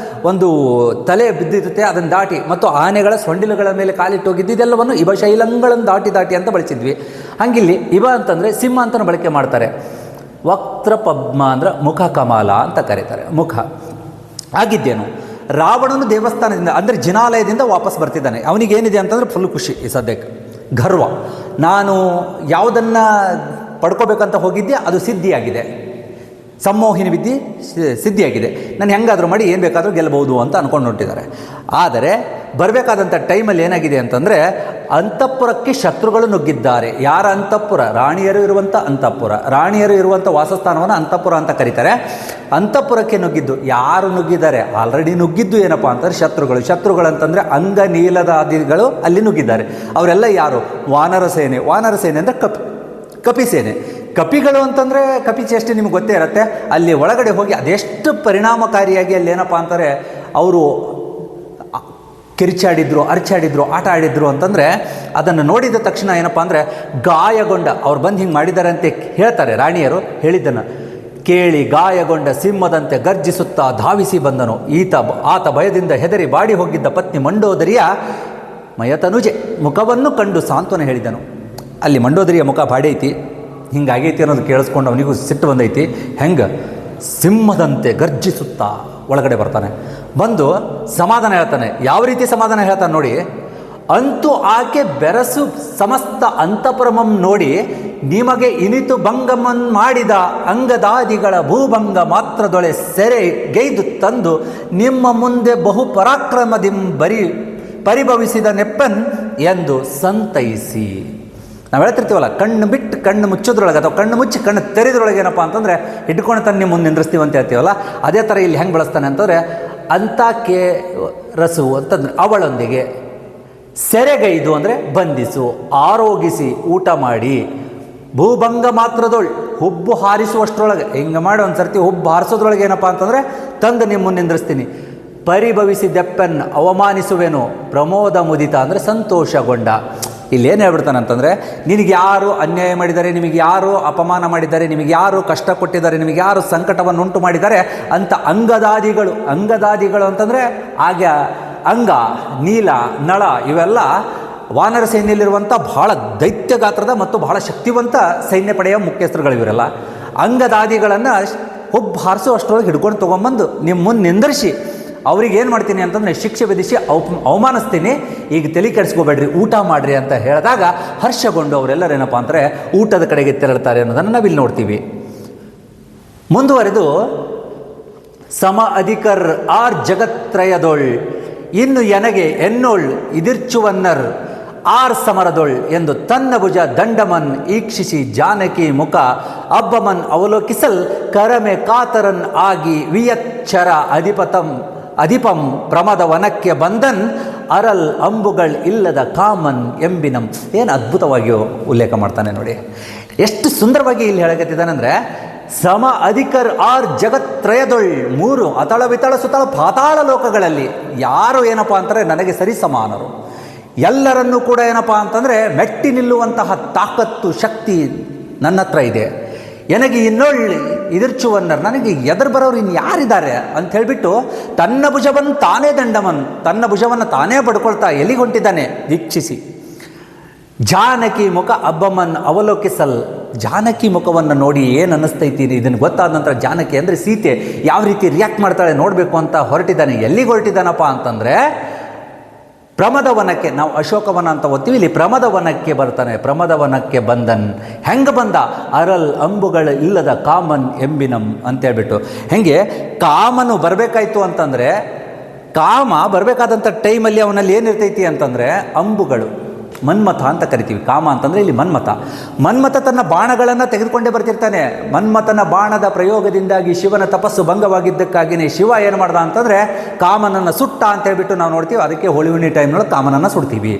ಒಂದು ತಲೆ ಬಿದ್ದಿರುತ್ತೆ, ಅದನ್ನು ದಾಟಿ, ಮತ್ತು ಆನೆಗಳ ಸೊಂಡಿಲುಗಳ ಮೇಲೆ ಕಾಲಿಟ್ಟು ಹೋಗಿದ್ದು ಇದೆಲ್ಲವನ್ನು ಇವ ಶೈಲಂಗಳನ್ನು ದಾಟಿ ಅಂತ ಬಳಸಿದ್ವಿ. ಹಂಗಿಲ್ಲಿ ಇವ ಅಂತಂದರೆ ಸಿಂಹ ಅಂತಲೂ ಬಳಕೆ ಮಾಡ್ತಾರೆ. ವಕ್ತ್ರ ಪದ್ಮ ಅಂದರೆ ಮುಖ ಕಮಲ ಅಂತ ಕರೀತಾರೆ, ಮುಖ. ಆಗಿದ್ದೇನು ರಾವಣನು ದೇವಸ್ಥಾನದಿಂದ ಅಂದರೆ ಜಿನಾಲಯದಿಂದ ವಾಪಸ್ ಬರ್ತಿದ್ದಾನೆ. ಅವನಿಗೇನಿದೆ ಅಂತಂದರೆ ಫುಲ್ ಖುಷಿ ಈ ಸದ್ಯಕ್ಕೆ, ಗರ್ವ. ನಾನು ಯಾವುದನ್ನು ಪಡ್ಕೋಬೇಕಂತ ಹೋಗಿದ್ದೆ ಅದು ಸಿದ್ಧಿಯಾಗಿದೆ, ಸಂಮೋಹಿನಿ ವಿದ್ಯೆ ಸಿದ್ಧಿಯಾಗಿದೆ, ನಾನು ಹೆಂಗಾದರೂ ಮಾಡಿ ಏನು ಬೇಕಾದರೂ ಗೆಲ್ಲಬಹುದು ಅಂತ ಅಂದ್ಕೊಂಡು ಹೊಂಟಿದ್ದಾರೆ. ಆದರೆ ಬರಬೇಕಾದಂಥ ಟೈಮಲ್ಲಿ ಏನಾಗಿದೆ ಅಂತಂದರೆ ಅಂತಃಪುರಕ್ಕೆ ಶತ್ರುಗಳು ನುಗ್ಗಿದ್ದಾರೆ. ಯಾರ ಅಂತಃಪುರ? ರಾಣಿಯರು ಇರುವಂಥ ಅಂತಃಪುರ. ರಾಣಿಯರು ಇರುವಂಥ ವಾಸಸ್ಥಾನವನ್ನು ಅಂತಃಪುರ ಅಂತ ಕರೀತಾರೆ. ಅಂತಃಪುರಕ್ಕೆ ನುಗ್ಗಿದ್ದು ಯಾರು ನುಗ್ಗಿದ್ದಾರೆ? ಆಲ್ರೆಡಿ ನುಗ್ಗಿದ್ದು ಏನಪ್ಪ ಅಂತಂದರೆ ಶತ್ರುಗಳು. ಶತ್ರುಗಳು ಅಂತಂದರೆ ಅಂಗ ನೀಲದಾದಿಗಳು ಅಲ್ಲಿ ನುಗ್ಗಿದ್ದಾರೆ. ಅವರೆಲ್ಲ ಯಾರು? ವಾನರ ಸೇನೆ. ವಾನರ ಸೇನೆ ಅಂದರೆ ಕಪಿಸೇನೆ. ಕಪಿಗಳು ಅಂತಂದರೆ ಕಪಿ ಚೇಷ್ಟೆ ನಿಮ್ಗೆ ಗೊತ್ತೇ ಇರುತ್ತೆ. ಅಲ್ಲಿ ಒಳಗಡೆ ಹೋಗಿ ಅದೆಷ್ಟು ಪರಿಣಾಮಕಾರಿಯಾಗಿ ಅಲ್ಲಿ ಏನಪ್ಪ ಅಂತಾರೆ ಅವರು ಕಿರಿಚಾಡಿದ್ರು, ಅರ್ಚಾಡಿದ್ರು, ಆಟ ಆಡಿದ್ರು ಅಂತಂದರೆ ಅದನ್ನು ನೋಡಿದ ತಕ್ಷಣ ಏನಪ್ಪ ಅಂದರೆ ಗಾಯಗೊಂಡ ಅವ್ರು ಬಂದು ಹಿಂಗೆ ಮಾಡಿದ್ದಾರೆ ಅಂತ ಹೇಳ್ತಾರೆ ರಾಣಿಯರು. ಹೇಳಿದ್ದನ್ನು ಕೇಳಿ ಗಾಯಗೊಂಡ ಸಿಂಹದಂತೆ ಗರ್ಜಿಸುತ್ತಾ ಧಾವಿಸಿ ಬಂದನು. ಆತ ಭಯದಿಂದ ಹೆದರಿ ಬಾಡಿ ಹೋಗಿದ್ದ ಪತ್ನಿ ಮಂಡೋದರಿಯ ಮಯತನುಜೆ ಮುಖವನ್ನು ಕಂಡು ಸಾಂತ್ವನ ಹೇಳಿದನು. ಅಲ್ಲಿ ಮಂಡೋದರಿಯ ಮುಖ ಬಾಡಿ ಐತಿ, ಹಿಂಗಾಗೈತಿ ಅನ್ನೋದು ಕೇಳಿಸ್ಕೊಂಡು ಅವನಿಗೂ ಸಿಟ್ಟು ಬಂದೈತಿ. ಹೆಂಗೆ? ಸಿಂಹದಂತೆ ಗರ್ಜಿಸುತ್ತಾ ಒಳಗಡೆ ಬರ್ತಾನೆ. ಬಂದು ಸಮಾಧಾನ ಹೇಳ್ತಾನೆ. ಯಾವ ರೀತಿ ಸಮಾಧಾನ ಹೇಳ್ತಾನೆ ನೋಡಿ. ಅಂತೂ ಆಕೆ ಬೆರಸು ಸಮಸ್ತ ಅಂತಃಪುರಮಂ ನೋಡಿ ನಿಮಗೆ ಇನಿತು ಭಂಗಮನ್ ಮಾಡಿದ ಅಂಗದಾದಿಗಳ ಭೂಭಂಗ ಮಾತ್ರದೊಳೆ ಸೆರೆಗೈದು ತಂದು ನಿಮ್ಮ ಮುಂದೆ ಬಹು ಪರಾಕ್ರಮದಿಂ ಪರಿಭವಿಸಿದ ನೆಪ್ಪನ್ ಎಂದು ಸಂತೈಸಿ. ನಾವು ಹೇಳ್ತಿರ್ತೀವಲ್ಲ, ಕಣ್ಣು ಬಿಟ್ಟು ಕಣ್ಣು ಮುಚ್ಚೋದ್ರೊಳಗೆ ಅಥವಾ ಕಣ್ಣು ಮುಚ್ಚಿ ಕಣ್ಣು ತೆರೆದ್ರೊಳಗೆ ಏನಪ್ಪ ಅಂತಂದರೆ ಇಟ್ಕೊಂಡು ತನ್ನ ಮುಂದೆ ನಿಂದ್ರಿಸ್ತೀವಿ ಅಂತ ಹೇಳ್ತೀವಲ್ಲ, ಅದೇ ಥರ ಇಲ್ಲಿ ಹೆಂಗೆ ಬಳಸ್ತಾನೆ ಅಂತಂದರೆ ಅಂತಾಕೆ ರಸು ಅಂತಂದ್ರೆ ಅವಳೊಂದಿಗೆ, ಸೆರೆಗೈದು ಅಂದರೆ ಬಂಧಿಸು, ಆರೋಗಿಸಿ ಊಟ ಮಾಡಿ, ಭೂಭಂಗ ಮಾತ್ರದೊಳ್ ಹುಬ್ಬು ಹಾರಿಸುವಷ್ಟರೊಳಗೆ ಹಿಂಗೆ ಮಾಡಿ ಒಂದು ಸರ್ತಿ ಹುಬ್ಬು ಹಾರಿಸೋದ್ರೊಳಗೆ ಏನಪ್ಪ ಅಂತಂದರೆ ತಂದು ನಿಮ್ಮ ಮುಂದೆ ನಿಂದ್ರಿಸ್ತೀನಿ. ಪರಿಭವಿಸಿದೆಪ್ಪನ್ ಅವಮಾನಿಸುವೆನು, ಪ್ರಮೋದ ಮುದಿತ ಅಂದರೆ ಸಂತೋಷಗೊಂಡ. ಇಲ್ಲೇನು ಹೇಳ್ಬಿಡ್ತಾನೆ ಅಂತಂದರೆ ನಿನಗೆ ಯಾರು ಅನ್ಯಾಯ ಮಾಡಿದ್ದಾರೆ, ನಿಮಗೆ ಯಾರು ಅಪಮಾನ ಮಾಡಿದ್ದಾರೆ, ನಿಮಗೆ ಯಾರು ಕಷ್ಟ ಕೊಟ್ಟಿದ್ದಾರೆ, ನಿಮಗೆ ಯಾರು ಸಂಕಟವನ್ನು ಉಂಟು ಮಾಡಿದ್ದಾರೆ ಅಂತ ಅಂಗದಾದಿಗಳು ಅಂತಂದರೆ ಆಗ ಅಂಗ, ನೀಲ, ನಳ ಇವೆಲ್ಲ ವಾನರ ಸೈನ್ಯದಲ್ಲಿರುವಂಥ ಬಹಳ ದೈತ್ಯ ಗಾತ್ರದ ಮತ್ತು ಬಹಳ ಶಕ್ತಿವಂತ ಸೈನ್ಯ ಪಡೆಯ ಮುಖ್ಯಸ್ಥರುಗಳು ಇವರೆಲ್ಲ. ಅಂಗದಾದಿಗಳನ್ನು ಹುಬ್ಬು ಹಾರಿಸೋ ಅಷ್ಟರೊಳಗೆ ಹಿಡ್ಕೊಂಡು ತೊಗೊಂಬಂದು ನಿಮ್ಮ ಮುಂದೆ ನಿಂದರಿಸಿ ಅವ್ರಿಗೆ ಏನು ಮಾಡ್ತೀನಿ ಅಂತಂದರೆ ಶಿಕ್ಷೆ ವಿಧಿಸಿ ಅವಮಾನಿಸ್ತೀನಿ. ಈಗ ತಲೆ ಕೆಡಿಸ್ಕೋಬೇಡ್ರಿ, ಊಟ ಮಾಡಿರಿ ಅಂತ ಹೇಳಿದಾಗ ಹರ್ಷಗೊಂಡು ಅವರೆಲ್ಲರೇನಪ್ಪ ಅಂದರೆ ಊಟದ ಕಡೆಗೆ ತೆರಳುತ್ತಾರೆ ಅನ್ನೋದನ್ನು ನಾವಿಲ್ಲಿ ನೋಡ್ತೀವಿ. ಮುಂದುವರೆದು ಸಮ ಅಧಿಕರ್ ಆರ್ ಜಗತ್ರಯದೊಳ್ ಇನ್ನು ಎನಗೆ ಎನ್ನೋಳ್ ಇದಿರ್ಚುವನ್ನರ್ ಆರ್ ಸಮರದೊಳ್ ಎಂದು ತನ್ನ ಭುಜ ದಂಡಮನ್ ಈಕ್ಷಿಸಿ ಜಾನಕಿ ಮುಖ ಅಬ್ಬಮನ್ ಅವಲೋಕಿಸಲ್ ಕರಮೆ ಕಾತರನ್ ಆಗಿ ವಿಯಚ್ಚರ ಅಧಿಪಂ ಪ್ರಮದ ವನಕ್ಕೆ ಬಂದನ್ ಅರಲ್ ಅಂಬುಗಳ್ ಇಲ್ಲದ ಕಾಮನ್ ಎಂಬಿನಂ. ಏನು ಅದ್ಭುತವಾಗಿ ಉಲ್ಲೇಖ ಮಾಡ್ತಾನೆ ನೋಡಿ, ಎಷ್ಟು ಸುಂದರವಾಗಿ ಇಲ್ಲಿ ಹೇಳಕತ್ತಿದ್ದಾನೆ ಅಂದರೆ ಸಮ ಅಧಿಕರ್ ಆರ್ ಜಗತ್ರಯದೊಳ್, 3 ಅತಳ ವಿತಳ ಸುತಳ ಪಾತಾಳ ಲೋಕಗಳಲ್ಲಿ ಯಾರು ಏನಪ್ಪ ಅಂತಾರೆ ನನಗೆ ಸರಿ ಸಮಾನರು. ಎಲ್ಲರನ್ನೂ ಕೂಡ ಏನಪ್ಪ ಅಂತಂದರೆ ಮೆಟ್ಟಿ ನಿಲ್ಲುವಂತಹ ತಾಕತ್ತು ಶಕ್ತಿ ನನ್ನ ಹತ್ರ ಇದೆ. ನನಗೆ ಇನ್ನೊಳ್ಳಿ ಇದಿರ್ಚುವನ್ನರ್, ನನಗೆ ಎದುರು ಬರೋರು ಇನ್ನು ಯಾರಿದ್ದಾರೆ ಅಂತ ಹೇಳಿಬಿಟ್ಟು ತನ್ನ ಭುಜವನ್ನು ತಾನೇ ದಂಡಮನ್, ತನ್ನ ಭುಜವನ್ನು ತಾನೇ ಪಡ್ಕೊಳ್ತಾ ಎಲ್ಲಿಗೆ ಹೊಂಟಿದ್ದಾನೆ ವೀಕ್ಷಿಸಿ. ಜಾನಕಿ ಮುಖ ಅಬ್ಬಮ್ಮನ್ ಅವಲೋಕಿಸಲ್, ಜಾನಕಿ ಮುಖವನ್ನು ನೋಡಿ ಏನು ಅನ್ನಿಸ್ತೈತಿ. ಇದನ್ನು ಗೊತ್ತಾದ ನಂತರ ಜಾನಕಿ ಅಂದರೆ ಸೀತೆ ಯಾವ ರೀತಿ ರಿಯಾಕ್ಟ್ ಮಾಡ್ತಾಳೆ ನೋಡಬೇಕು ಅಂತ ಹೊರಟಿದ್ದಾನೆ. ಎಲ್ಲಿಗೆ ಹೊರಟಿದ್ದಾನಪ್ಪ ಅಂತಂದರೆ ಪ್ರಮದವನಕ್ಕೆ. ನಾವು ಅಶೋಕವನ ಅಂತ ಓದ್ತೀವಿ, ಇಲ್ಲಿ ಪ್ರಮದವನಕ್ಕೆ ಬರ್ತಾನೆ. ಪ್ರಮದವನಕ್ಕೆ ಬಂದನ್, ಹೆಂಗೆ ಬಂದ? ಅರಲ್ ಅಂಬುಗಳು ಇಲ್ಲದ ಕಾಮನ್ ಎಂಬಿನಂ ಅಂತೇಳ್ಬಿಟ್ಟು. ಹೆಂಗೆ ಕಾಮನು ಬರಬೇಕಾಯ್ತು ಅಂತಂದರೆ ಕಾಮ ಬರಬೇಕಾದಂಥ ಟೈಮಲ್ಲಿ ಅವನಲ್ಲಿ ಏನಿರ್ತೈತಿ ಅಂತಂದರೆ ಅಂಬುಗಳು, ಮನ್ಮಥ ಅಂತ ಕರಿತೀವಿ. ಕಾಮ ಅಂತಂದರೆ ಇಲ್ಲಿ ಮನ್ಮಥ. ಮನ್ಮಥ ತನ್ನ ಬಾಣಗಳನ್ನು ತೆಗೆದುಕೊಂಡೇ ಬರ್ತಿರ್ತಾನೆ. ಮನ್ಮಥನ ಬಾಣದ ಪ್ರಯೋಗದಿಂದಾಗಿ ಶಿವನ ತಪಸ್ಸು ಭಂಗವಾಗಿದ್ದಕ್ಕಾಗಿಯೇ ಶಿವ ಏನು ಮಾಡ್ದ ಅಂತಂದರೆ ಕಾಮನನ್ನು ಸುಟ್ಟ ಅಂತ ಹೇಳ್ಬಿಟ್ಟು ನಾವು ನೋಡ್ತೀವಿ. ಅದಕ್ಕೆ ಹೋಳಿ ಹುಣ್ಣಿ ಟೈಮ್ನೊಳಗೆ ಕಾಮನನ್ನು ಸುಡ್ತೀವಿ.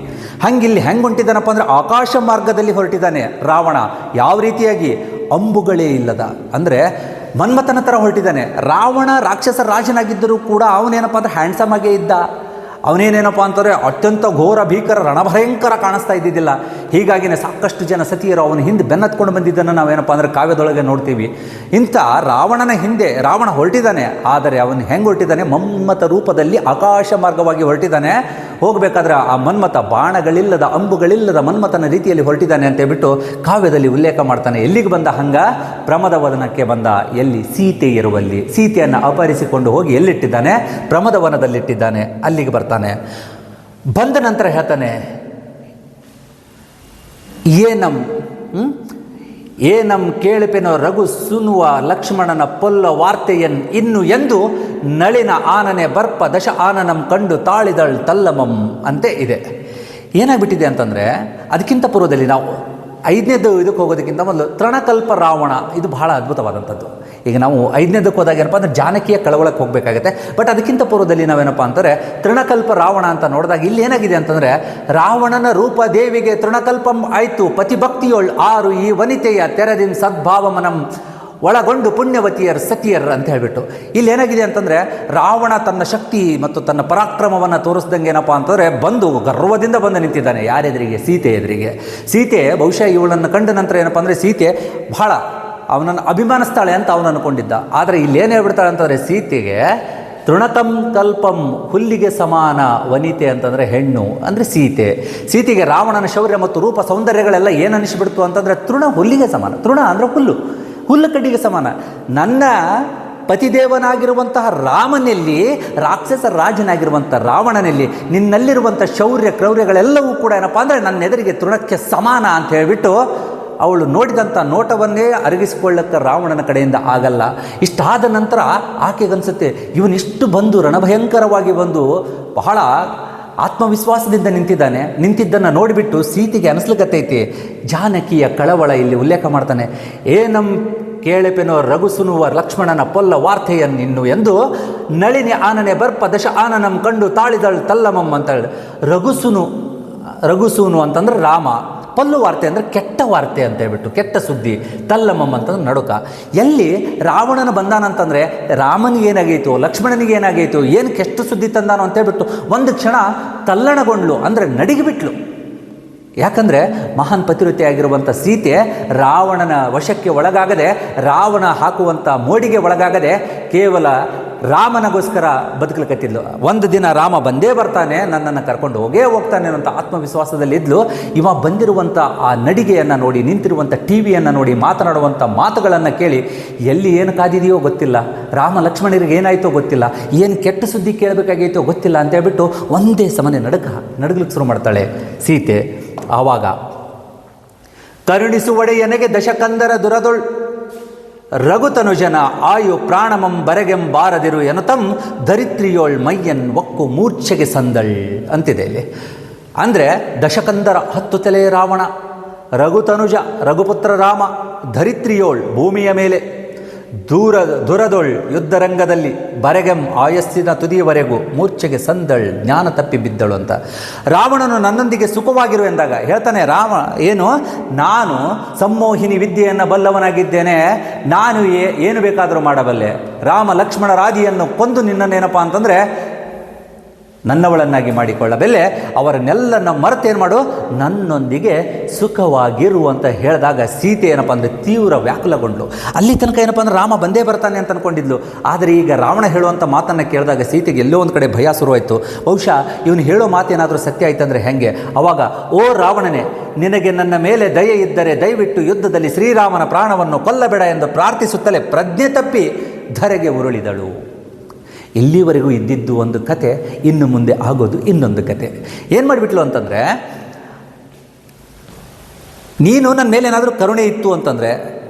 ಹಂಗಿಲ್ಲಿ ಹೆಂಗೆ ಹೊಂಟಿದ್ದಾನಪ್ಪ ಅಂದರೆ ಆಕಾಶ ಮಾರ್ಗದಲ್ಲಿ ಹೊರಟಿದ್ದಾನೆ ರಾವಣ. ಯಾವ ರೀತಿಯಾಗಿ? ಅಂಬುಗಳೇ ಇಲ್ಲದ, ಅಂದರೆ ಮನ್ಮಥನ ಥರ ಹೊರಟಿದ್ದಾನೆ. ರಾವಣ ರಾಕ್ಷಸ ರಾಜನಾಗಿದ್ದರೂ ಕೂಡ ಅವನೇನಪ್ಪ ಅಂದರೆ ಹ್ಯಾಂಡ್ಸಮ್ ಆಗೇ ಇದ್ದ. ಅವನೇನೇನಪ್ಪ ಅಂತಂದರೆ ಅತ್ಯಂತ ಘೋರ ಭೀಕರ ರಣಭಯಂಕರ ಕಾಣಿಸ್ತಾ ಇದ್ದಿದ್ದಿಲ್ಲ. ಹೀಗಾಗಿನೇ ಸಾಕಷ್ಟು ಜನ ಸತಿಯರು ಅವನ ಹಿಂದೆ ಬೆನ್ನತ್ಕೊಂಡು ಬಂದಿದ್ದನ್ನು ನಾವೇನಪ್ಪ ಅಂದರೆ ಕಾವ್ಯದೊಳಗೆ ನೋಡ್ತೀವಿ. ಇಂಥ ರಾವಣನ ಹಿಂದೆ ರಾವಣ ಹೊರಟಿದ್ದಾನೆ. ಆದರೆ ಅವನು ಹೆಂಗೆ ಹೊರಟಿದ್ದಾನೆ? ಮನ್ಮಥ ರೂಪದಲ್ಲಿ ಆಕಾಶ ಮಾರ್ಗವಾಗಿ ಹೊರಟಿದ್ದಾನೆ. ಹೋಗಬೇಕಾದ್ರೆ ಆ ಮನ್ಮಥ ಬಾಣಗಳಿಲ್ಲದ, ಅಂಬುಗಳಿಲ್ಲದ ಮನ್ಮಥನ ರೀತಿಯಲ್ಲಿ ಹೊರಟಿದ್ದಾನೆ ಅಂತ ಹೇಳ್ಬಿಟ್ಟು ಕಾವ್ಯದಲ್ಲಿ ಉಲ್ಲೇಖ ಮಾಡ್ತಾನೆ. ಎಲ್ಲಿಗೆ ಬಂದ? ಹಂಗ ಪ್ರಮದವನಕ್ಕೆ ಬಂದ. ಎಲ್ಲಿ? ಸೀತೆ ಇರುವಲ್ಲಿ. ಸೀತೆಯನ್ನು ಅಪಹರಿಸಿಕೊಂಡು ಹೋಗಿ ಎಲ್ಲಿಟ್ಟಿದ್ದಾನೆ? ಪ್ರಮದವನದಲ್ಲಿಟ್ಟಿದ್ದಾನೆ. ಅಲ್ಲಿಗೆ ಬರ್ತಾನೆ. ಬಂದ ನಂತರ ಹೇಳ್ತಾನೆ, ಏನಂ ಕೇಳಿಪೆನೋ ರಘು ಸುನುವ ಲಕ್ಷ್ಮಣನ ಪೊಲ್ಲ ವಾರ್ತೆಯನ್ ಇನ್ನು ಎಂದು ನಳಿನ ಆನನೆ ಬರ್ಪ ದಶ ಆನನಂ ಕಂಡು ತಾಳಿದಳ್ ತಲ್ಲಮಂ ಅಂತೆ ಇದೆ. ಏನಾಗ್ಬಿಟ್ಟಿದೆ ಅಂತಂದರೆ, ಅದಕ್ಕಿಂತ ಪೂರ್ವದಲ್ಲಿ ನಾವು 5ನೇದು ಇದಕ್ಕೆ ಹೋಗೋದಕ್ಕಿಂತ ಮೊದಲು ತೃಣಕಲ್ಪ ರಾವಣ, ಇದು ಬಹಳ ಅದ್ಭುತವಾದಂಥದ್ದು. ಈಗ ನಾವು 5ನೇದಕ್ಕೆ ಹೋದಾಗ ಏನಪ್ಪ ಅಂದರೆ ಜಾನಕಿಯ ಕಳವಳಕ್ಕೆ ಹೋಗಬೇಕಾಗುತ್ತೆ. ಬಟ್ ಅದಕ್ಕಿಂತ ಪೂರ್ವದಲ್ಲಿ ನಾವೇನಪ್ಪ ಅಂತಾರೆ ತೃಣಕಲ್ಪ ರಾವಣ ಅಂತ ನೋಡಿದಾಗ ಇಲ್ಲಿ ಏನಾಗಿದೆ ಅಂತಂದರೆ, ರಾವಣನ ರೂಪ ದೇವಿಗೆ ತೃಣಕಲ್ಪಂ ಆಯಿತು ಪತಿಭಕ್ತಿಯೊಳ್ ಆರು ಈ ವನಿತೆಯ ತೆರದಿನ್ ಸದ್ಭಾವಮನಂ ಒಳಗೊಂಡು ಪುಣ್ಯವತಿಯರ್ ಸತಿಯರ್ ಅಂತ ಹೇಳಿಬಿಟ್ಟು ಇಲ್ಲಿ ಏನಾಗಿದೆ ಅಂತಂದರೆ, ರಾವಣ ತನ್ನ ಶಕ್ತಿ ಮತ್ತು ತನ್ನ ಪರಾಕ್ರಮವನ್ನು ತೋರಿಸ್ದಂಗೆ ಏನಪ್ಪ ಅಂತಂದರೆ ಬಂದು ಗರ್ವದಿಂದ ಬಂದು ನಿಂತಿದ್ದಾನೆ. ಯಾರೆದುರಿಗೆ? ಸೀತೆ ಎದುರಿಗೆ. ಸೀತೆ ಬಹುಶಃ ಇವಳನ್ನು ಕಂಡ ನಂತರ ಏನಪ್ಪ ಅಂದರೆ ಸೀತೆ ಬಹಳ ಅವನನ್ನು ಅಭಿಮಾನಿಸ್ತಾಳೆ ಅಂತ ಅವನು ಅಂದ್ಕೊಂಡಿದ್ದ. ಆದರೆ ಇಲ್ಲಿ ಏನು ಹೇಳ್ಬಿಡ್ತಾಳೆ ಅಂತಂದರೆ, ಸೀತೆಗೆ ತೃಣಕಂ ಕಲ್ಪಂ, ಹುಲ್ಲಿಗೆ ಸಮಾನ ವನಿತೆ ಅಂತಂದರೆ ಹೆಣ್ಣು ಅಂದರೆ ಸೀತೆ. ಸೀತೆಗೆ ರಾವಣನ ಶೌರ್ಯ ಮತ್ತು ರೂಪ ಸೌಂದರ್ಯಗಳೆಲ್ಲ ಏನು ಅನಿಸ್ಬಿಡ್ತು ಅಂತಂದರೆ, ತೃಣ ಹುಲ್ಲಿಗೆ ಸಮಾನ. ತೃಣ ಅಂದರೆ ಹುಲ್ಲು ಕಡ್ಡಿಗೆ ಸಮಾನ. ನನ್ನ ಪತಿದೇವನಾಗಿರುವಂತಹ ರಾಮನಲ್ಲಿ, ರಾಕ್ಷಸ ರಾಜನಾಗಿರುವಂಥ ರಾವಣನಲ್ಲಿ ನಿನ್ನಲ್ಲಿರುವಂಥ ಶೌರ್ಯ ಕ್ರೌರ್ಯಗಳೆಲ್ಲವೂ ಕೂಡ ಏನಪ್ಪ ಅಂದರೆ ನನ್ನ ಎದುರಿಗೆ ತೃಣಕ್ಕೆ ಸಮಾನ ಅಂತ ಹೇಳಿಬಿಟ್ಟು ಅವಳು ನೋಡಿದಂಥ ನೋಟವನ್ನೇ ಅರಗಿಸಿಕೊಳ್ಳಕ್ಕೆ ರಾವಣನ ಕಡೆಯಿಂದ ಆಗಲ್ಲ. ಇಷ್ಟಾದ ನಂತರ ಆಕೆಗನ್ಸುತ್ತೆ, ಇವನಿಷ್ಟು ಬಂದು ರಣಭಯಂಕರವಾಗಿ ಬಂದು ಬಹಳ ಆತ್ಮವಿಶ್ವಾಸದಿಂದ ನಿಂತಿದ್ದನ್ನು ನೋಡಿಬಿಟ್ಟು ಸೀತೆಗೆ ಅನಿಸ್ಲಿಕ್ಕತ್ತೈತಿ. ಜಾನಕಿಯ ಕಳವಳ ಇಲ್ಲಿ ಉಲ್ಲೇಖ ಮಾಡ್ತಾನೆ. ಏನಂ ಕೇಳೆಪೆನೋ ರಘುಸುನುವ ಲಕ್ಷ್ಮಣನ ಪೊಲ್ಲ ವಾರ್ತೆಯನ್ನಿನ್ನು ಎಂದು ನಳಿನಿ ಆನನೆ ಬರ್ಪ ದಶ ಆನನಂ ಕಂಡು ತಾಳಿದಳ್ ತಲ್ಲಮಂ ಅಂತ ಹೇಳಿ. ರಘುಸೂನು ಅಂತಂದ್ರೆ ರಾಮ, ಪಲ್ಲು ವಾರ್ತೆ ಅಂದರೆ ಕೆಟ್ಟ ವಾರ್ತೆ ಅಂತ ಹೇಳ್ಬಿಟ್ಟು, ಕೆಟ್ಟ ಸುದ್ದಿ. ತಲ್ಲಮಂ ಅಂತಂದ್ರೆ ನಡುಕ. ಎಲ್ಲಿ ರಾವಣನ ಬಂದಾನಂತಂದರೆ ರಾಮನಿಗೆ ಏನಾಗೈತು, ಲಕ್ಷ್ಮಣನಿಗೆ ಏನಾಗೈತು, ಏನು ಕೆಟ್ಟ ಸುದ್ದಿ ತಂದಾನೋ ಅಂತ ಹೇಳ್ಬಿಟ್ಟು ಒಂದು ಕ್ಷಣ ತಲ್ಲಣಗೊಂಡ್ಲು, ಅಂದರೆ ನಡಿಗಿಬಿಟ್ಲು. ಯಾಕಂದರೆ ಮಹಾನ್ ಪತಿವ್ರತೆಯಾಗಿರುವಂಥ ಸೀತೆ ರಾವಣನ ವಶಕ್ಕೆ ಒಳಗಾಗದೆ, ರಾವಣ ಹಾಕುವಂಥ ಮೋಡಿಗೆ ಒಳಗಾಗದೆ ಕೇವಲ ರಾಮನಿಗೋಸ್ಕರ ಬದುಕಲಿಕತ್ತಿದ್ಲು. ಒಂದು ದಿನ ರಾಮ ಬಂದೇ ಬರ್ತಾನೆ, ನನ್ನನ್ನು ಕರ್ಕೊಂಡು ಹೋಗ್ತಾನೆ ಅನ್ನೋಂಥ ಆತ್ಮವಿಶ್ವಾಸದಲ್ಲಿದ್ಲು. ಇವ ಬಂದಿರುವಂಥ ಆ ನಡಿಗೆಯನ್ನು ನೋಡಿ, ನಿಂತಿರುವಂಥ ಟಿವಿಯನ್ನು ನೋಡಿ, ಮಾತನಾಡುವಂಥ ಮಾತುಗಳನ್ನು ಕೇಳಿ ಎಲ್ಲಿ ಏನು ಕಾದಿದೆಯೋ ಗೊತ್ತಿಲ್ಲ, ರಾಮ ಲಕ್ಷ್ಮಣರಿಗೆ ಏನಾಯಿತೋ ಗೊತ್ತಿಲ್ಲ, ಏನು ಕೆಟ್ಟ ಸುದ್ದಿ ಕೇಳಬೇಕಾಗಿತ್ತೋ ಗೊತ್ತಿಲ್ಲ ಅಂತ ಹೇಳ್ಬಿಟ್ಟು ಒಂದೇ ಸಮನೆ ನಡುಗ್ಲಿಕ್ಕೆ ಶುರು ಮಾಡ್ತಾಳೆ ಸೀತೆ. ಆವಾಗ ಕರುಣಿಸುವಡೆಯನೆಗೆ ದಶಕಂದರ ದುರದೊಳ್ ರಘುತನುಜನ ಆಯು ಪ್ರಾಣಮಂ ಬರೆಗೆಂ ಬಾರದಿರು ಎನುತಂ ಧರಿತ್ರಿಯೋಳ್ ಮಯ್ಯನ್ ಒಕ್ಕು ಮೂರ್ಛೆಗೆ ಸಂದಳ್ ಅಂತಿದೆ ಇಲ್ಲಿ. ಅಂದರೆ ದಶಕಂದರ 10 ತಲೆ ರಾವಣ, ರಘುತನುಜ ರಘುಪುತ್ರ ರಾಮ, ಧರಿತ್ರಿಯೋಳ್ ಭೂಮಿಯ ಮೇಲೆ, ದುರದೊಳ್ ಯುದ್ಧರಂಗದಲ್ಲಿ, ಬರೆಗೆಂ ಆಯಸ್ಸಿನ ತುದಿಯವರೆಗೂ, ಮೂರ್ಛೆಗೆ ಸಂದಳ್ ಜ್ಞಾನ ತಪ್ಪಿ ಬಿದ್ದಳು ಅಂತ. ರಾವಣನು ನನ್ನೊಂದಿಗೆ ಸುಖವಾಗಿರು ಎಂದಾಗ ಹೇಳ್ತಾನೆ ರಾಮ, ಏನು ನಾನು ಸಂಮೋಹಿನಿ ವಿದ್ಯೆಯನ್ನು ಬಲ್ಲವನಾಗಿದ್ದೇನೆ, ನಾನು ಏನು ಬೇಕಾದರೂ ಮಾಡಬಲ್ಲೆ, ರಾಮ ಲಕ್ಷ್ಮಣ ರಾಧಿಯನ್ನು ಕೊಂದು ನಿನ್ನನ್ನೇನಪ್ಪ ಅಂತಂದರೆ ನನ್ನವಳನ್ನಾಗಿ ಮಾಡಿಕೊಳ್ಳಬಲ್ಲೆ, ಅವರನ್ನೆಲ್ಲ ಮರೆತೇನು ಮಾಡು, ನನ್ನೊಂದಿಗೆ ಸುಖವಾಗಿರು ಅಂತ ಹೇಳಿದಾಗ ಸೀತೆ ಏನಪ್ಪ ಅಂದರೆ ತೀವ್ರ ವ್ಯಾಕುಲಗೊಂಡ್ಲು. ಅಲ್ಲಿ ತನಕ ಏನಪ್ಪ ಅಂದರೆ ರಾಮ ಬಂದೇ ಬರ್ತಾನೆ ಅಂತ ಅಂದ್ಕೊಂಡಿದ್ಲು. ಆದರೆ ಈಗ ರಾವಣ ಹೇಳುವಂಥ ಮಾತನ್ನು ಕೇಳಿದಾಗ ಸೀತೆಗೆ ಎಲ್ಲೋ ಒಂದು ಕಡೆ ಭಯ ಶುರುವಾಯಿತು. ಬಹುಶಃ ಇವನು ಹೇಳೋ ಮಾತೇನಾದರೂ ಸತ್ಯ ಆಯ್ತಂದರೆ ಹೆಂಗೆ? ಅವಾಗ, ಓ ರಾವಣನೇ, ನಿನಗೆ ನನ್ನ ಮೇಲೆ ದಯೆ ಇದ್ದರೆ ದಯವಿಟ್ಟು ಯುದ್ಧದಲ್ಲಿ ಶ್ರೀರಾಮನ ಪ್ರಾಣವನ್ನು ಕೊಲ್ಲಬೇಡ ಎಂದು ಪ್ರಾರ್ಥಿಸುತ್ತಲೇ ಪ್ರಜ್ಞೆ ತಪ್ಪಿ ಧರೆಗೆ ಉರುಳಿದಳು. ಇಲ್ಲಿವರೆಗೂ ಇದ್ದಿದ್ದು ಒಂದು ಕತೆ, ಇನ್ನು ಮುಂದೆ ಆಗೋದು ಇನ್ನೊಂದು ಕತೆ. ಏನು ಮಾಡಿಬಿಟ್ಲು ಅಂತಂದರೆ, ನೀನು ನನ್ನ ಮೇಲೆ ಏನಾದರೂ ಕರುಣೆ ಇತ್ತು ಅಂತಂದರೆ,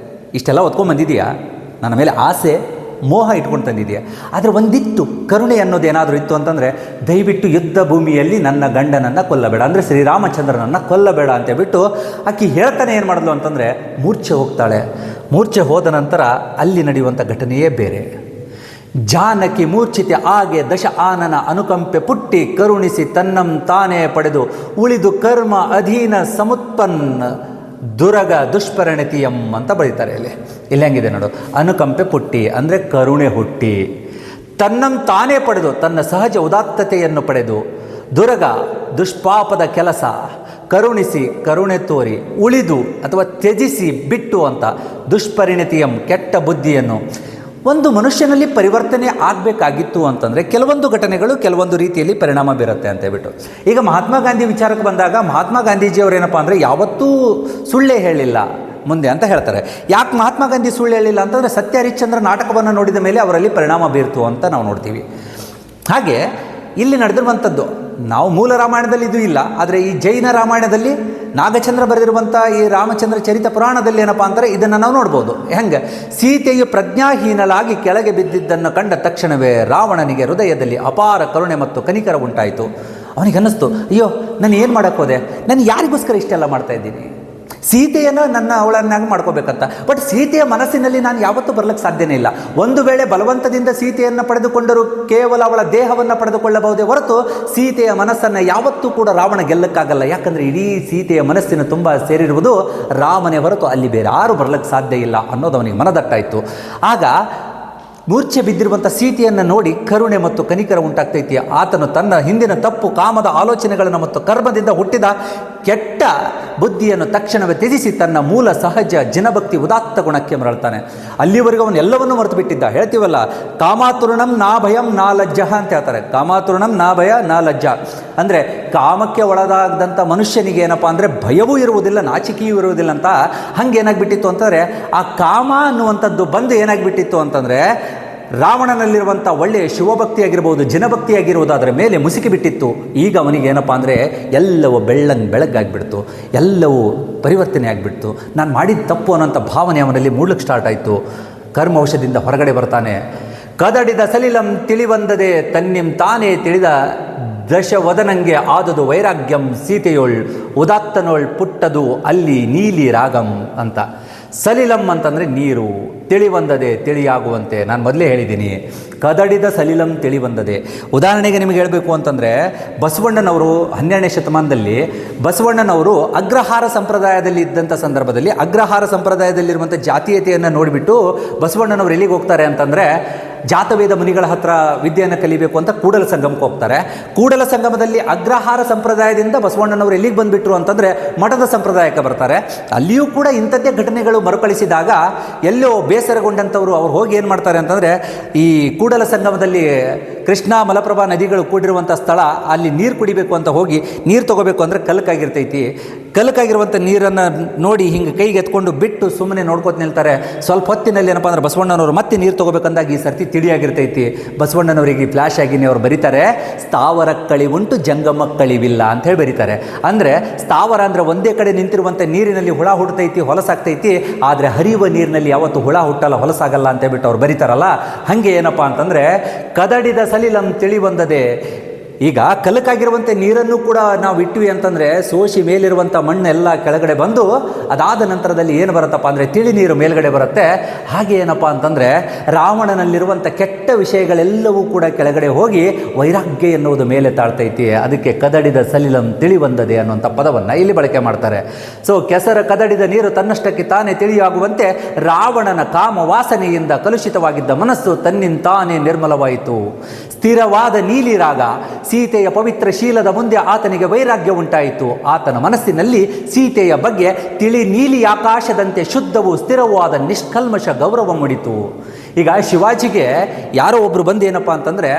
ಇಷ್ಟೆಲ್ಲ ಹೊತ್ಕೊಂಡ್ಬಂದಿದೆಯಾ, ನನ್ನ ಮೇಲೆ ಆಸೆ ಮೋಹ ಇಟ್ಕೊಂಡು ತಂದಿದೆಯಾ. ಆದರೆ ಒಂದಿತ್ತು ಕರುಣೆ ಅನ್ನೋದು ಏನಾದರೂ ಇತ್ತು ಅಂತಂದರೆ, ದಯವಿಟ್ಟು ಯುದ್ಧ ಭೂಮಿಯಲ್ಲಿ ನನ್ನ ಗಂಡನನ್ನು ಕೊಲ್ಲಬೇಡ, ಅಂದರೆ ಶ್ರೀರಾಮಚಂದ್ರನನ್ನು ಕೊಲ್ಲಬೇಡ ಅಂತ ಬಿಟ್ಟು ಆಕೆ ಹೇಳ್ತಾನೆ ಏನು ಮಾಡಿದ್ಲು ಅಂತಂದರೆ ಮೂರ್ಛೆ ಹೋಗ್ತಾಳೆ. ಮೂರ್ಛೆ ಹೋದ ನಂತರ ಅಲ್ಲಿ ನಡೆಯುವಂಥ ಘಟನೆಯೇ ಬೇರೆ. ಜಾನಕಿ ಮೂರ್ಛಿತೆ ಆಗೆ ದಶ ಆನನ ಅನುಕಂಪೆ ಪುಟ್ಟಿ ಕರುಣಿಸಿ ತನ್ನಂ ತಾನೇ ಪಡೆದು ಉಳಿದು ಕರ್ಮ ಅಧೀನ ಸಮುತ್ಪನ್ನ ದುರಗ ದುಷ್ಪರಿಣತಿಯಂ ಅಂತ ಬರೀತಾರೆ. ಇಲ್ಲಿ ಹೆಂಗಿದೆ ನೋಡು, ಅನುಕಂಪೆ ಪುಟ್ಟಿ ಅಂದರೆ ಕರುಣೆ ಹುಟ್ಟಿ, ತನ್ನಂ ತಾನೇ ಪಡೆದು ತನ್ನ ಸಹಜ ಉದಾತ್ತತೆಯನ್ನು ಪಡೆದು, ದುರಗ ದುಷ್ಪಾಪದ ಕೆಲಸ, ಕರುಣಿಸಿ ಕರುಣೆ ತೋರಿ, ಉಳಿದು ಅಥವಾ ತ್ಯಜಿಸಿ ಬಿಟ್ಟು ಅಂತ, ದುಷ್ಪರಿಣತಿಯಂ ಕೆಟ್ಟ ಬುದ್ಧಿಯನ್ನು. ಒಂದು ಮನುಷ್ಯನಲ್ಲಿ ಪರಿವರ್ತನೆ ಆಗಬೇಕಾಗಿತ್ತು ಅಂತಂದರೆ ಕೆಲವೊಂದು ಘಟನೆಗಳು ಕೆಲವೊಂದು ರೀತಿಯಲ್ಲಿ ಪರಿಣಾಮ ಬೀರುತ್ತೆ ಅಂತ ಹೇಳ್ಬಿಟ್ಟು. ಈಗ ಮಹಾತ್ಮ ಗಾಂಧಿ ವಿಚಾರಕ್ಕೆ ಬಂದಾಗ ಮಹಾತ್ಮ ಗಾಂಧೀಜಿಯವರು ಏನಪ್ಪ ಅಂದರೆ ಯಾವತ್ತೂ ಸುಳ್ಳೇ ಹೇಳಿಲ್ಲ ಮುಂದೆ ಅಂತ ಹೇಳ್ತಾರೆ. ಯಾಕೆ ಮಹಾತ್ಮ ಗಾಂಧಿ ಸುಳ್ಳು ಹೇಳಿಲ್ಲ ಅಂತಂದರೆ ಸತ್ಯ ಹರಿಶ್ಚಂದ್ರ ನಾಟಕವನ್ನು ನೋಡಿದ ಮೇಲೆ ಅವರಲ್ಲಿ ಪರಿಣಾಮ ಬೀರ್ತು ಅಂತ ನಾವು ನೋಡ್ತೀವಿ. ಹಾಗೆ ಇಲ್ಲಿ ನಡೆದಿರುವಂಥದ್ದು ನಾವು ಮೂಲ ರಾಮಾಯಣದಲ್ಲಿ ಇದು ಇಲ್ಲ, ಆದರೆ ಈ ಜೈನ ರಾಮಾಯಣದಲ್ಲಿ ನಾಗಚಂದ್ರ ಬರೆದಿರುವಂಥ ಈ ರಾಮಚಂದ್ರ ಚರಿತ ಪುರಾಣದಲ್ಲಿ ಏನಪ್ಪ ಅಂದರೆ ಇದನ್ನು ನಾವು ನೋಡ್ಬೋದು. ಹೆಂಗೆ ಸೀತೆಯು ಪ್ರಜ್ಞಾಹೀನಲಾಗಿ ಕೆಳಗೆ ಬಿದ್ದಿದ್ದನ್ನು ಕಂಡ ತಕ್ಷಣವೇ ರಾವಣನಿಗೆ ಹೃದಯದಲ್ಲಿ ಅಪಾರ ಕರುಣೆ ಮತ್ತು ಕನಿಕರ ಉಂಟಾಯಿತು. ಅವನಿಗೆ ಅನ್ನಿಸ್ತು, ಅಯ್ಯೋ ನಾನು ಏನು ಮಾಡೋಕ್ಕೆ ಹೋದೆ, ನಾನು ಯಾರಿಗೋಸ್ಕರ ಇಷ್ಟೆಲ್ಲ ಮಾಡ್ತಾ ಇದ್ದೀನಿ, ಸೀತೆಯನ್ನು ಅವಳನ್ನಾಗಿ ಮಾಡ್ಕೋಬೇಕಂತ. ಬಟ್ ಸೀತೆಯ ಮನಸ್ಸಿನಲ್ಲಿ ನಾನು ಯಾವತ್ತೂ ಬರಲಿಕ್ಕೆ ಸಾಧ್ಯನೇ ಇಲ್ಲ. ಒಂದು ವೇಳೆ ಬಲವಂತದಿಂದ ಸೀತೆಯನ್ನು ಪಡೆದುಕೊಂಡರೂ ಕೇವಲ ಅವಳ ದೇಹವನ್ನು ಪಡೆದುಕೊಳ್ಳಬಹುದೇ ಹೊರತು ಸೀತೆಯ ಮನಸ್ಸನ್ನು ಯಾವತ್ತೂ ಕೂಡ ರಾವಣ ಗೆಲ್ಲಕ್ಕಾಗಲ್ಲ. ಯಾಕಂದರೆ ಇಡೀ ಸೀತೆಯ ಮನಸ್ಸಿನ ತುಂಬ ಸೇರಿರುವುದು ರಾಮನೇ ಹೊರತು ಅಲ್ಲಿ ಬೇರೆ ಯಾರು ಬರಲಿಕ್ಕೆ ಸಾಧ್ಯ ಇಲ್ಲ ಅನ್ನೋದು ಅವನಿಗೆ ಮನದಟ್ಟಾಯಿತು. ಆಗ ಮೂರ್ಛೆ ಬಿದ್ದಿರುವಂಥ ಸೀತೆಯನ್ನು ನೋಡಿ ಕರುಣೆ ಮತ್ತು ಕನಿಕರ ಉಂಟಾಗ್ತೈತಿ. ಆತನು ತನ್ನ ಹಿಂದಿನ ತಪ್ಪು ಕಾಮದ ಆಲೋಚನೆಗಳನ್ನು ಮತ್ತು ಕರ್ಮದಿಂದ ಹುಟ್ಟಿದ ಕೆಟ್ಟ ಬುದ್ಧಿಯನ್ನು ತಕ್ಷಣವೇ ತ್ಯಜಿಸಿ ತನ್ನ ಮೂಲ ಸಹಜ ಜನಭಕ್ತಿ ಉದಾತ್ತ ಗುಣಕ್ಕೆ ಮರಳ್ತಾನೆ. ಅಲ್ಲಿವರೆಗೂ ಅವನು ಎಲ್ಲವನ್ನೂ ಮರೆತು ಬಿಟ್ಟಿದ್ದ. ಹೇಳ್ತೀವಲ್ಲ, ಕಾಮಾತುರಣಂ ನಾ ಭಯಂ ನಾ ಲಜ್ಜ ಅಂತ ಹೇಳ್ತಾರೆ. ಕಾಮಾತುರಣಂ ನಾ ಭಯ ನಾ ಲಜ್ಜ ಅಂದರೆ ಕಾಮಕ್ಕೆ ಒಳಗಾಗದಂಥ ಮನುಷ್ಯನಿಗೆ ಏನಪ್ಪ ಅಂದರೆ ಭಯವೂ ಇರುವುದಿಲ್ಲ, ನಾಚಿಕೆಯೂ ಇರುವುದಿಲ್ಲ ಅಂತ. ಹಂಗೇನಾಗ್ಬಿಟ್ಟಿತ್ತು ಅಂತಂದರೆ ಆ ಕಾಮ ಅನ್ನುವಂಥದ್ದು ಬಂದು ಏನಾಗ್ಬಿಟ್ಟಿತ್ತು ಅಂತಂದರೆ ರಾವಣನಲ್ಲಿರುವಂಥ ಒಳ್ಳೆಯ ಶಿವಭಕ್ತಿಯಾಗಿರ್ಬೋದು, ಜನಭಕ್ತಿಯಾಗಿರ್ಬೋದು ಅದರ ಮೇಲೆ ಮುಸುಕಿ ಬಿಟ್ಟಿತ್ತು. ಈಗ ಅವನಿಗೆ ಏನಪ್ಪ ಅಂದರೆ ಎಲ್ಲವೂ ಬೆಳಗಾಗಿಬಿಡ್ತು, ಎಲ್ಲವೂ ಪರಿವರ್ತನೆ ಆಗಿಬಿಡ್ತು. ನಾನು ಮಾಡಿದ ತಪ್ಪು ಅನ್ನೋಂಥ ಭಾವನೆ ಅವನಲ್ಲಿ ಮೂಡ್ಲಿಕ್ಕೆ ಸ್ಟಾರ್ಟ್ ಆಯಿತು. ಕರ್ಮೌಷದಿಂದ ಹೊರಗಡೆ ಬರ್ತಾನೆ. ಕದಡಿದ ಸಲಿಲಂ ತಿಳಿವಂದದೆ ತನ್ನಿಂ ತಾನೇ ತಿಳಿದ ದಶವದನಂಗೆ ಆದುದು ವೈರಾಗ್ಯಂ ಸೀತೆಯೊಳ್ ಉದಾತ್ತನೊಳ್ ಪುಟ್ಟದು ಅಲ್ಲಿ ನೀಲಿ ರಾಗಂ ಅಂತ. ಸಲಿಲಂ ಅಂತಂದರೆ ನೀರು, ತಿಳಿವಂದದೆ ತಿಳಿಯಾಗುವಂತೆ. ನಾನು ಮೊದಲೇ ಹೇಳಿದ್ದೀನಿ, ಕದಡಿದ ಸಲಿಲಂ ತಿಳಿವಂದದೆ. ಉದಾಹರಣೆಗೆ ನಿಮಗೆ ಹೇಳಬೇಕು ಅಂತಂದರೆ ಬಸವಣ್ಣನವರು 12ನೇ ಶತಮಾನದಲ್ಲಿ ಬಸವಣ್ಣನವರು ಅಗ್ರಹಾರ ಸಂಪ್ರದಾಯದಲ್ಲಿ ಇದ್ದಂಥ ಸಂದರ್ಭದಲ್ಲಿ ಅಗ್ರಹಾರ ಸಂಪ್ರದಾಯದಲ್ಲಿರುವಂಥ ಜಾತೀಯತೆಯನ್ನು ನೋಡಿಬಿಟ್ಟು ಬಸವಣ್ಣನವರು ಎಲ್ಲಿಗೆ ಹೋಗ್ತಾರೆ ಅಂತಂದರೆ ಜಾತವೇದ ಮುನಿಗಳ ಹತ್ರ ವಿದ್ಯೆಯನ್ನು ಕಲಿಬೇಕು ಅಂತ ಕೂಡಲ ಸಂಗಮಕ್ಕೆ ಹೋಗ್ತಾರೆ. ಕೂಡಲ ಸಂಗಮದಲ್ಲಿ ಅಗ್ರಹಾರ ಸಂಪ್ರದಾಯದಿಂದ ಬಸವಣ್ಣನವರು ಎಲ್ಲಿಗೆ ಬಂದುಬಿಟ್ರು ಅಂತಂದರೆ ಮಠದ ಸಂಪ್ರದಾಯಕ್ಕೆ ಬರ್ತಾರೆ. ಅಲ್ಲಿಯೂ ಕೂಡ ಇಂಥದ್ದೇ ಘಟನೆಗಳು ಮರುಕಳಿಸಿದಾಗ ಎಲ್ಲೋ ಬೇಸರಗೊಂಡಂಥವ್ರು ಅವ್ರು ಹೋಗಿ ಏನು ಮಾಡ್ತಾರೆ ಅಂತಂದರೆ ಈ ಕೂಡಲ ಸಂಗಮದಲ್ಲಿ ಕೃಷ್ಣ ಮಲಪ್ರಭಾ ನದಿಗಳು ಕೂಡಿರುವಂಥ ಸ್ಥಳ, ಅಲ್ಲಿ ನೀರು ಕುಡಿಬೇಕು ಅಂತ ಹೋಗಿ ನೀರು ತೊಗೋಬೇಕು ಅಂದರೆ ಕಲಕಾಗಿರ್ತೈತಿ. ಕಲಕಾಗಿರುವಂಥ ನೀರನ್ನು ನೋಡಿ ಹಿಂಗೆ ಕೈಗೆ ಎತ್ಕೊಂಡು ಬಿಟ್ಟು ಸುಮ್ಮನೆ ನೋಡ್ಕೋತ ನಿಲ್ತಾರೆ. ಸ್ವಲ್ಪ ಹೊತ್ತಿನಲ್ಲಿ ಏನಪ್ಪ ಅಂದ್ರೆ ಬಸವಣ್ಣನವರು ಮತ್ತೆ ನೀರು ತೊಗೋಬೇಕಂದಾಗ ಈ ಸರ್ತಿ ತಿಳಿಯಾಗಿರ್ತೈತಿ. ಬಸವಣ್ಣನವರಿಗೆ ಫ್ಲ್ಯಾಶ್ ಆಗಿನೇ ಅವ್ರು ಬರೀತಾರೆ, ಸ್ಥಾವರ ಕಳಿವುಂಟು ಜಂಗಮ ಕಳಿವಿಲ್ಲ ಅಂತ ಹೇಳಿ ಬರೀತಾರೆ. ಅಂದರೆ ಸ್ಥಾವರ ಅಂದರೆ ಒಂದೇ ಕಡೆ ನಿಂತಿರುವಂಥ ನೀರಿನಲ್ಲಿ ಹುಳ ಹುಡ್ತೈತಿ, ಹೊಲಸಾಗ್ತೈತಿ. ಆದರೆ ಹರಿಯುವ ನೀರಿನಲ್ಲಿ ಯಾವತ್ತು ಹುಳ ಹುಟ್ಟಲ್ಲ, ಹೊಲಸಾಗಲ್ಲ ಅಂತ ಹೇಳ್ಬಿಟ್ಟು ಅವ್ರು ಬರೀತಾರಲ್ಲ. ಹಾಗೆ ಏನಪ್ಪ ಅಂತಂದರೆ ಕದಡಿದ ಸಲಿಲಂ ತಿಳಿವಂದದೆ. ಈಗ ಕಲಕಾಗಿರುವಂಥ ನೀರನ್ನು ಕೂಡ ನಾವು ಇಟ್ವಿ ಅಂತಂದರೆ ಸೋಸಿ ಮೇಲಿರುವಂಥ ಮಣ್ಣೆಲ್ಲ ಕೆಳಗಡೆ ಬಂದು ಅದಾದ ನಂತರದಲ್ಲಿ ಏನು ಬರುತ್ತಪ್ಪ ಅಂದರೆ ತಿಳಿ ನೀರು ಮೇಲ್ಗಡೆ ಬರುತ್ತೆ. ಹಾಗೆ ಏನಪ್ಪ ಅಂತಂದರೆ ರಾವಣನಲ್ಲಿರುವಂಥ ಕೆಟ್ಟ ವಿಷಯಗಳೆಲ್ಲವೂ ಕೂಡ ಕೆಳಗಡೆ ಹೋಗಿ ವೈರಾಗ್ಯ ಎನ್ನುವುದು ಮೇಲೆ ತಾಳ್ತೈತಿ. ಅದಕ್ಕೆ ಕದಡಿದ ಸಲಿಲಂ ತಿಳಿವಂದದೆ ಅನ್ನುವಂಥ ಪದವನ್ನು ಇಲ್ಲಿ ಬಳಕೆ ಮಾಡ್ತಾರೆ. ಸೊ ಕೆಸರ ಕದಡಿದ ನೀರು ತನ್ನಷ್ಟಕ್ಕೆ ತಾನೇ ತಿಳಿಯಾಗುವಂತೆ ರಾವಣನ ಕಾಮ ವಾಸನೆಯಿಂದ ಕಲುಷಿತವಾಗಿದ್ದ ಮನಸ್ಸು ತನ್ನಿಂತಾನೇ ನಿರ್ಮಲವಾಯಿತು. ಸ್ಥಿರವಾದ ನೀಲಿ ರಾಗ ಸೀತೆಯ ಪವಿತ್ರ ಶೀಲದ ಮುಂದೆ ಆತನಿಗೆ ವೈರಾಗ್ಯ ಉಂಟಾಯಿತು. ಆತನ ಮನಸ್ಸಿನಲ್ಲಿ ಸೀತೆಯ ಬಗ್ಗೆ ತಿಳಿ ನೀಲಿ ಆಕಾಶದಂತೆ ಶುದ್ಧವೂ ಸ್ಥಿರವಾದ ನಿಷ್ಕಲ್ಮಶ ಗೌರವ ಮೂಡಿತು. ಈಗ ಶಿವಾಜಿಗೆ ಯಾರೋ ಒಬ್ಬರು ಬಂದು ಏನಪ್ಪ ಅಂತಂದರೆ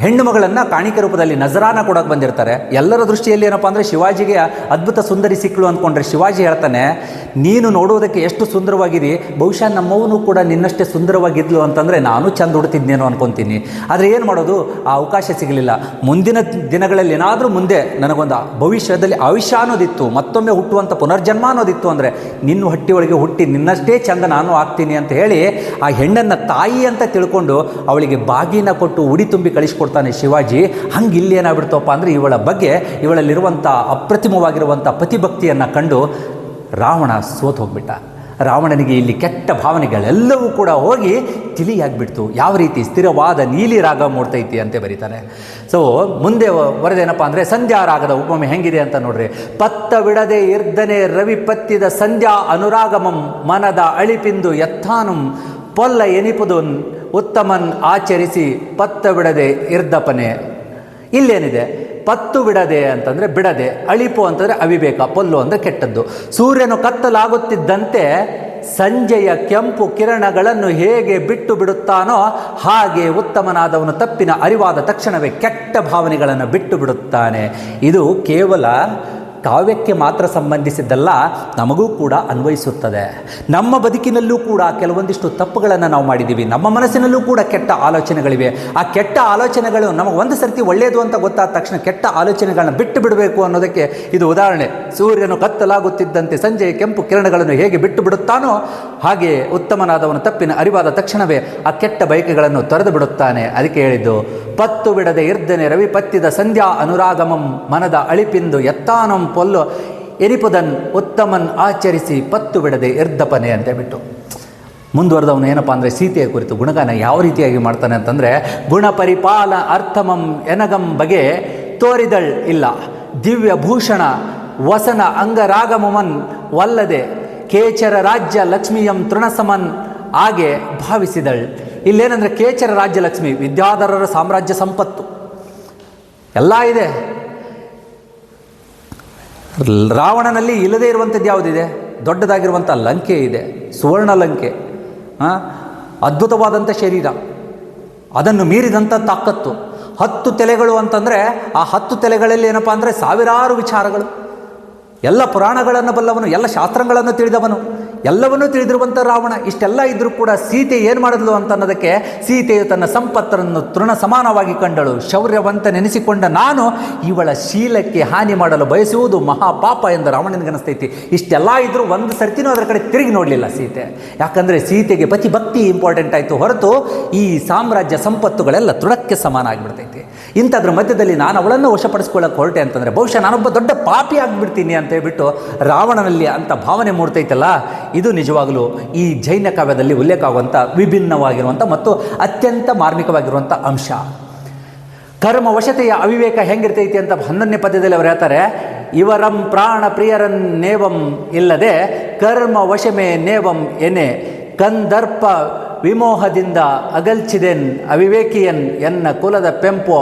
ಹೆಣ್ಣು ಮಗಳನ್ನು ಕಾಣಿಕೆ ರೂಪದಲ್ಲಿ ನಜರಾನ ಕೊಡೋಕೆ ಬಂದಿರ್ತಾರೆ. ಎಲ್ಲರ ದೃಷ್ಟಿಯಲ್ಲಿ ಏನಪ್ಪ ಅಂದರೆ ಶಿವಾಜಿಗೆ ಅದ್ಭುತ ಸುಂದರಿ ಸಿಕ್ಕಳು ಅಂದ್ಕೊಂಡ್ರೆ ಶಿವಾಜಿ ಹೇಳ್ತಾನೆ, ನೀನು ನೋಡುವುದಕ್ಕೆ ಎಷ್ಟು ಸುಂದರವಾಗಿರಿ, ಬಹುಶಃ ನಮ್ಮವನು ಕೂಡ ನಿನ್ನಷ್ಟೇ ಸುಂದರವಾಗಿದ್ಲು ಅಂತಂದರೆ ನಾನು ಚಂದ ಹುಡ್ತಿದ್ನೇನೋ ಅನ್ಕೊತೀನಿ. ಆದರೆ ಏನು ಮಾಡೋದು, ಆ ಅವಕಾಶ ಸಿಗಲಿಲ್ಲ. ಮುಂದಿನ ದಿನಗಳಲ್ಲಿ ಏನಾದರೂ ಮುಂದೆ ನನಗೊಂದು ಭವಿಷ್ಯದಲ್ಲಿ ಆಯುಷ್ಯ ಅನ್ನೋದಿತ್ತು, ಮತ್ತೊಮ್ಮೆ ಹುಟ್ಟುವಂಥ ಪುನರ್ಜನ್ಮ ಅನ್ನೋದಿತ್ತು ಅಂದರೆ ನಿನ್ನ ಹೊಟ್ಟೆಯೊಳಗೆ ಹುಟ್ಟಿ ನಿನ್ನಷ್ಟೇ ಚಂದ ನಾನು ಆಗ್ತೀನಿ ಅಂತ ಹೇಳಿ ಆ ಹೆಣ್ಣನ್ನು ತಾಯಿ ಅಂತ ತಿಳ್ಕೊಂಡು ಅವಳಿಗೆ ಬಾಗಿನ ಕೊಟ್ಟು ಉಡಿ ತುಂಬಿ ಕಳಿಸ್ಕೊಡ್ತಾನೆ ಶಿವಾಜಿ. ಹಂಗೆ ಇಲ್ಲಿ ಏನಾಗ್ಬಿಡ್ತಪ್ಪ ಅಂದರೆ ಇವಳ ಬಗ್ಗೆ, ಇವಳಲ್ಲಿರುವಂಥ ಅಪ್ರತಿಮವಾಗಿರುವಂಥ ಪತಿಭಕ್ತಿಯನ್ನು ಕಂಡು ರಾವಣ ಸೋತು ಹೋಗ್ಬಿಟ್ಟ. ರಾವಣನಿಗೆ ಇಲ್ಲಿ ಕೆಟ್ಟ ಭಾವನೆಗಳೆಲ್ಲವೂ ಕೂಡ ಹೋಗಿ ತಿಳಿಯಾಗಿಬಿಡ್ತು. ಯಾವ ರೀತಿ ಸ್ಥಿರವಾದ ನೀಲಿ ರಾಗ ಮೂಡ್ತೈತಿ ಅಂತ ಬರೀತಾನೆ. ಸೊ ಮುಂದೆ ವರದೇನಪ್ಪ ಅಂದರೆ ಸಂಧ್ಯಾ ರಾಗದ ಉಪಮೆ ಹೆಂಗಿದೆ ಅಂತ ನೋಡ್ರಿ. ಪತ್ತ ಬಿಡದೆ ಇರ್ದನೆ ರವಿ ಪತ್ತಿದ ಸಂಧ್ಯಾ ಅನುರಾಗಮಂ ಮನದ ಅಳಿಪಿಂದು ಎತ್ತಾನುಂ ಪೊಲ್ಲ ಎನಿಪುದುನ್ ಉತ್ತಮನ್ ಆಚರಿಸಿ ಪತ್ತ ಬಿಡದೆ ಇರ್ದಪನೆ. ಇಲ್ಲೇನಿದೆ, ಪತ್ತು ಬಿಡದೆ ಅಂತಂದರೆ ಬಿಡದೆ, ಅಳಿಪು ಅಂತಂದರೆ ಅವಿವೇಕ, ಪೊಲ್ಲು ಅಂದರೆ ಕೆಟ್ಟದ್ದು. ಸೂರ್ಯನು ಕತ್ತಲಾಗುತ್ತಿದ್ದಂತೆ ಸಂಜೆಯ ಕೆಂಪು ಕಿರಣಗಳನ್ನು ಹೇಗೆ ಬಿಟ್ಟು ಬಿಡುತ್ತಾನೋ ಹಾಗೆ ಉತ್ತಮನಾದವನು ತಪ್ಪಿನ ಅರಿವಾದ ತಕ್ಷಣವೇ ಕೆಟ್ಟ ಭಾವನೆಗಳನ್ನು ಬಿಟ್ಟು ಬಿಡುತ್ತಾನೆ. ಇದು ಕೇವಲ ಕಾವ್ಯಕ್ಕೆ ಮಾತ್ರ ಸಂಬಂಧಿಸಿದ್ದಲ್ಲ, ನಮಗೂ ಕೂಡ ಅನ್ವಯಿಸುತ್ತದೆ. ನಮ್ಮ ಬದುಕಿನಲ್ಲೂ ಕೂಡ ಕೆಲವೊಂದಿಷ್ಟು ತಪ್ಪುಗಳನ್ನು ನಾವು ಮಾಡಿದ್ದೀವಿ. ನಮ್ಮ ಮನಸ್ಸಿನಲ್ಲೂ ಕೂಡ ಕೆಟ್ಟ ಆಲೋಚನೆಗಳಿವೆ. ಆ ಕೆಟ್ಟ ಆಲೋಚನೆಗಳು ನಮಗೆ ಒಂದು ಸರ್ತಿ ಒಳ್ಳೆಯದು ಅಂತ ಗೊತ್ತಾದ ತಕ್ಷಣ ಕೆಟ್ಟ ಆಲೋಚನೆಗಳನ್ನ ಬಿಟ್ಟು ಬಿಡಬೇಕು ಅನ್ನೋದಕ್ಕೆ ಇದು ಉದಾಹರಣೆ. ಸೂರ್ಯನು ಕತ್ತಲಾಗುತ್ತಿದ್ದಂತೆ ಸಂಜೆಯ ಕೆಂಪು ಕಿರಣಗಳನ್ನು ಹೇಗೆ ಬಿಟ್ಟು ಬಿಡುತ್ತಾನೋ ಹಾಗೆ ಉತ್ತಮನಾದವನು ತಪ್ಪಿನ ಅರಿವಾದ ತಕ್ಷಣವೇ ಆ ಕೆಟ್ಟ ಬಯಕೆಗಳನ್ನು ತೊರೆದು ಬಿಡುತ್ತಾನೆ. ಅದಕ್ಕೆ ಹೇಳಿದ್ದು, ಪತ್ತು ಬಿಡದೆ ಇರ್ದನೆ ರವಿ ಪತ್ತಿದ ಸಂಧ್ಯಾ ಅನುರಾಗಮಂ ಮನದ ಅಳಿಪಿಂದು ಎತ್ತಾನಂ ಪೊಲ್ಲು ಎನಿಪುದನ್ ಉತ್ತಮನ್ ಆಚರಿಸಿ ಪತ್ತು ಬಿಡದೆ ಇರ್ದಪನೆ ಅಂತ ಬಿಟ್ಟು ಮುಂದುವರೆದವನು ಏನಪ್ಪ ಅಂದರೆ ಸೀತೆಯ ಕುರಿತು ಗುಣಗಾನ ಯಾವ ರೀತಿಯಾಗಿ ಮಾಡ್ತಾನೆ ಅಂತಂದರೆ, ಗುಣ ಪರಿಪಾಲ ಅರ್ಥಮಂ ಎನಗಂ ಬಗೆ ತೋರಿದಳ್ ಇಲ್ಲ ದಿವ್ಯ ಭೂಷಣ ವಸನ ಅಂಗರಾಗಮಮನ್ ವಲ್ಲದೆ ಕೇಚರ ರಾಜ್ಯ ಲಕ್ಷ್ಮಿಯಂ ತೃಣಸಮನ್ ಹಾಗೆ ಭಾವಿಸಿದಳ್. ಇಲ್ಲೇನೆಂದರೆ ಕೇಚರ ರಾಜ್ಯ ಲಕ್ಷ್ಮಿ, ವಿದ್ಯಾಧರರ ಸಾಮ್ರಾಜ್ಯ ಸಂಪತ್ತು ಎಲ್ಲ ಇದೆ. ರಾವಣನಲ್ಲಿ ಇಲ್ಲದೇ ಇರುವಂಥದ್ದು ಯಾವುದಿದೆ? ದೊಡ್ಡದಾಗಿರುವಂಥ ಲಂಕೆ ಇದೆ, ಸುವರ್ಣ ಲಂಕೆ, ಅದ್ಭುತವಾದಂಥ ಶರೀರ, ಅದನ್ನು ಮೀರಿದಂಥ ತಾಕತ್ತು. 10 ತಲೆಗಳು ಅಂತಂದರೆ ಆ 10 ತಲೆಗಳಲ್ಲಿ ಏನಪ್ಪ ಅಂದರೆ ಸಾವಿರಾರು ವಿಚಾರಗಳು, ಎಲ್ಲ ಪುರಾಣಗಳನ್ನು ಬಲ್ಲವನು, ಎಲ್ಲ ಶಾಸ್ತ್ರಗಳನ್ನು ತಿಳಿದವನು, ಎಲ್ಲವನ್ನೂ ತಿಳಿದಿರುವಂಥ ರಾವಣ. ಇಷ್ಟೆಲ್ಲ ಇದ್ದರೂ ಕೂಡ ಸೀತೆ ಏನು ಮಾಡಿದ್ಲು ಅಂತ ಅನ್ನೋದಕ್ಕೆ, ಸೀತೆಯು ತನ್ನ ಸಂಪತ್ತನ್ನು ತೃಣ ಸಮಾನವಾಗಿ ಕಂಡಳು. ಶೌರ್ಯವಂತ ನೆನೆಸಿಕೊಂಡ ನಾನು ಇವಳ ಶೀಲಕ್ಕೆ ಹಾನಿ ಮಾಡಲು ಬಯಸುವುದು ಮಹಾಪಾಪ ಎಂದು ರಾವಣನಿಗನಿಸ್ತೈತಿ. ಇಷ್ಟೆಲ್ಲ ಇದ್ದರೂ ಒಂದು ಸರ್ತಿನೂ ಅದರ ಕಡೆ ತಿರುಗಿ ನೋಡಲಿಲ್ಲ ಸೀತೆ. ಯಾಕಂದರೆ ಸೀತೆಗೆ ಪತಿ ಭಕ್ತಿ ಇಂಪಾರ್ಟೆಂಟ್ ಆಯಿತು ಹೊರತು ಈ ಸಾಮ್ರಾಜ್ಯ ಸಂಪತ್ತುಗಳೆಲ್ಲ ತೃಣಕ್ಕೆ ಸಮಾನ ಆಗಿಬಿಡ್ತೈತಿ. ಇಂಥದ್ರ ಮಧ್ಯದಲ್ಲಿ ನಾನು ಅವಳನ್ನು ವಶಪಡಿಸ್ಕೊಳ್ಳೋಕೆ ಹೊರಟೆ ಅಂತಂದರೆ ಬಹುಶಃ ನಾನೊಬ್ಬ ದೊಡ್ಡ ಪಾಪಿ ಆಗಿಬಿಡ್ತೀನಿ ಅಂತ ಹೇಳ್ಬಿಟ್ಟು ರಾವಣನಲ್ಲಿ ಅಂಥ ಭಾವನೆ ಮೂಡ್ತೈತಲ್ಲ, ಇದು ನಿಜವಾಗಲೂ ಈ ಜೈನ ಕಾವ್ಯದಲ್ಲಿ ಉಲ್ಲೇಖ ಆಗುವಂಥ ವಿಭಿನ್ನವಾಗಿರುವಂಥ ಮತ್ತು ಅತ್ಯಂತ ಮಾರ್ಮಿಕವಾಗಿರುವಂಥ ಅಂಶ. ಕರ್ಮ ವಶತೆಯ ಅವಿವೇಕ ಹೆಂಗಿರ್ತೈತಿ ಅಂತ 11ನೇ ಪದ್ಯದಲ್ಲಿ ಅವರು ಹೇಳ್ತಾರೆ. ಇವರಂ ಪ್ರಾಣ ಪ್ರಿಯರನ್ನೇವಂ ಇಲ್ಲದೆ ಕರ್ಮ ವಶಮೇ ನೇವಂ ಎನೆ ಕಂದರ್ಪ ವಿಮೋಹದಿಂದ ಅಗಲ್ಚಿದೆನ್ ಅವಿವೇಕಿಯನ್ ಎನ್ನ ಕುಲದ ಪೆಂಪು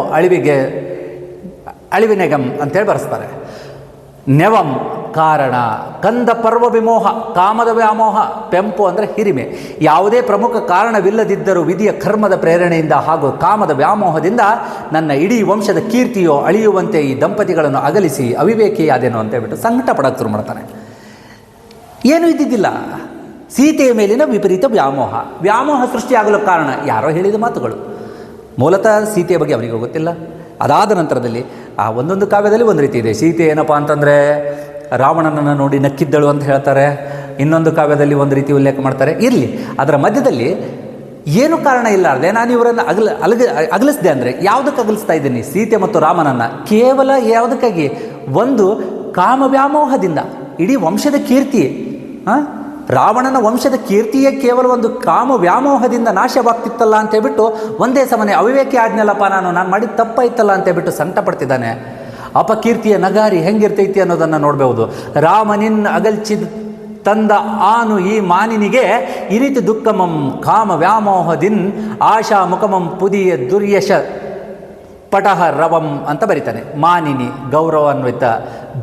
ಅಳಿವಿನೆಗಂ ಅಂತೇಳಿ ಬರೆಸ್ತಾರೆ. ನೆವಂ ಕಾರಣ, ಕಂದ ಪರ್ವ ವಿಮೋಹ ಕಾಮದ ವ್ಯಾಮೋಹ, ಪೆಂಪು ಅಂದರೆ ಹಿರಿಮೆ. ಯಾವುದೇ ಪ್ರಮುಖ ಕಾರಣವಿಲ್ಲದಿದ್ದರೂ ವಿಧಿಯ ಕರ್ಮದ ಪ್ರೇರಣೆಯಿಂದ ಹಾಗೂ ಕಾಮದ ವ್ಯಾಮೋಹದಿಂದ ನನ್ನ ಇಡೀ ವಂಶದ ಕೀರ್ತಿಯೋ ಅಳಿಯುವಂತೆ ಈ ದಂಪತಿಗಳನ್ನು ಅಗಲಿಸಿ ಅವಿವೇಕಿಯಾದೇನೋ ಅಂತ ಹೇಳ್ಬಿಟ್ಟು ಸಂಕಟ ಪಡಕ್ಕೆ ಶುರು ಮಾಡ್ತಾನೆ. ಏನೂ ಇದ್ದಿದ್ದಿಲ್ಲ, ಸೀತೆಯ ಮೇಲಿನ ವಿಪರೀತ ವ್ಯಾಮೋಹ ಸೃಷ್ಟಿಯಾಗಲು ಕಾರಣ ಯಾರೋ ಹೇಳಿದ ಮಾತುಗಳು. ಮೂಲತಃ ಸೀತೆಯ ಬಗ್ಗೆ ಅವರಿಗೆ ಗೊತ್ತಿಲ್ಲ. ಅದಾದ ನಂತರದಲ್ಲಿ ಆ ಒಂದೊಂದು ಕಾವ್ಯದಲ್ಲಿ ಒಂದು ರೀತಿ ಇದೆ. ಸೀತೆ ಏನಪ್ಪ ಅಂತಂದರೆ ರಾವಣನನ್ನು ನೋಡಿ ನಕ್ಕಿದ್ದಳು ಅಂತ ಹೇಳ್ತಾರೆ, ಇನ್ನೊಂದು ಕಾವ್ಯದಲ್ಲಿ ಒಂದು ರೀತಿ ಉಲ್ಲೇಖ ಮಾಡ್ತಾರೆ. ಇರಲಿ, ಅದರ ಮಧ್ಯದಲ್ಲಿ ಏನು ಕಾರಣ ಇಲ್ಲಾರ್ದೆ ನಾನು ಇವರನ್ನು ಅಗಲಿಸಿದೆ ಅಂದರೆ ಯಾವುದಕ್ಕೆ ಅಗಲಿಸ್ತಾ ಇದ್ದೀನಿ ಸೀತೆ ಮತ್ತು ರಾಮನನ್ನು? ಕೇವಲ ಯಾವುದಕ್ಕಾಗಿ? ಒಂದು ಕಾಮವ್ಯಾಮೋಹದಿಂದ ಇಡೀ ವಂಶದ ಕೀರ್ತಿ, ರಾವಣನ ವಂಶದ ಕೀರ್ತಿಯೇ ಕೇವಲ ಒಂದು ಕಾಮ ವ್ಯಾಮೋಹದಿಂದ ನಾಶವಾಗ್ತಿತ್ತಲ್ಲ ಅಂತ ಹೇಳ್ಬಿಟ್ಟು ಒಂದೇ ಸಮನೆ ಅವಿವೇಕಿ ಆದ್ನಲ್ಲಪ್ಪ ನಾನು ಮಾಡಿದ ತಪ್ಪಾಯ್ತಲ್ಲ ಅಂತ ಹೇಳ್ಬಿಟ್ಟು ಸಂಕಟ ಪಡ್ತಿದ್ದಾನೆ. ಅಪಕೀರ್ತಿಯ ನಗಾರಿ ಹೆಂಗಿರ್ತೈತಿ ಅನ್ನೋದನ್ನು ನೋಡಬಹುದು. ರಾಮನಿನ್ ಅಗಲ್ಚಿದ ತಂದ ಆನು ಈ ಮಾನಿನಿಗೆ ಈ ರೀತಿ ದುಃಖಮಂ ಕಾಮ ವ್ಯಾಮೋಹದಿನ್ ಆಶಾ ಮುಖಮಂ ಪುದಿಯ ದುರ್ಯಶ ಪಟಹ ರವಂ ಅಂತ ಬರೀತಾನೆ. ಮಾನಿನಿ ಗೌರವಾನ್ವಿತ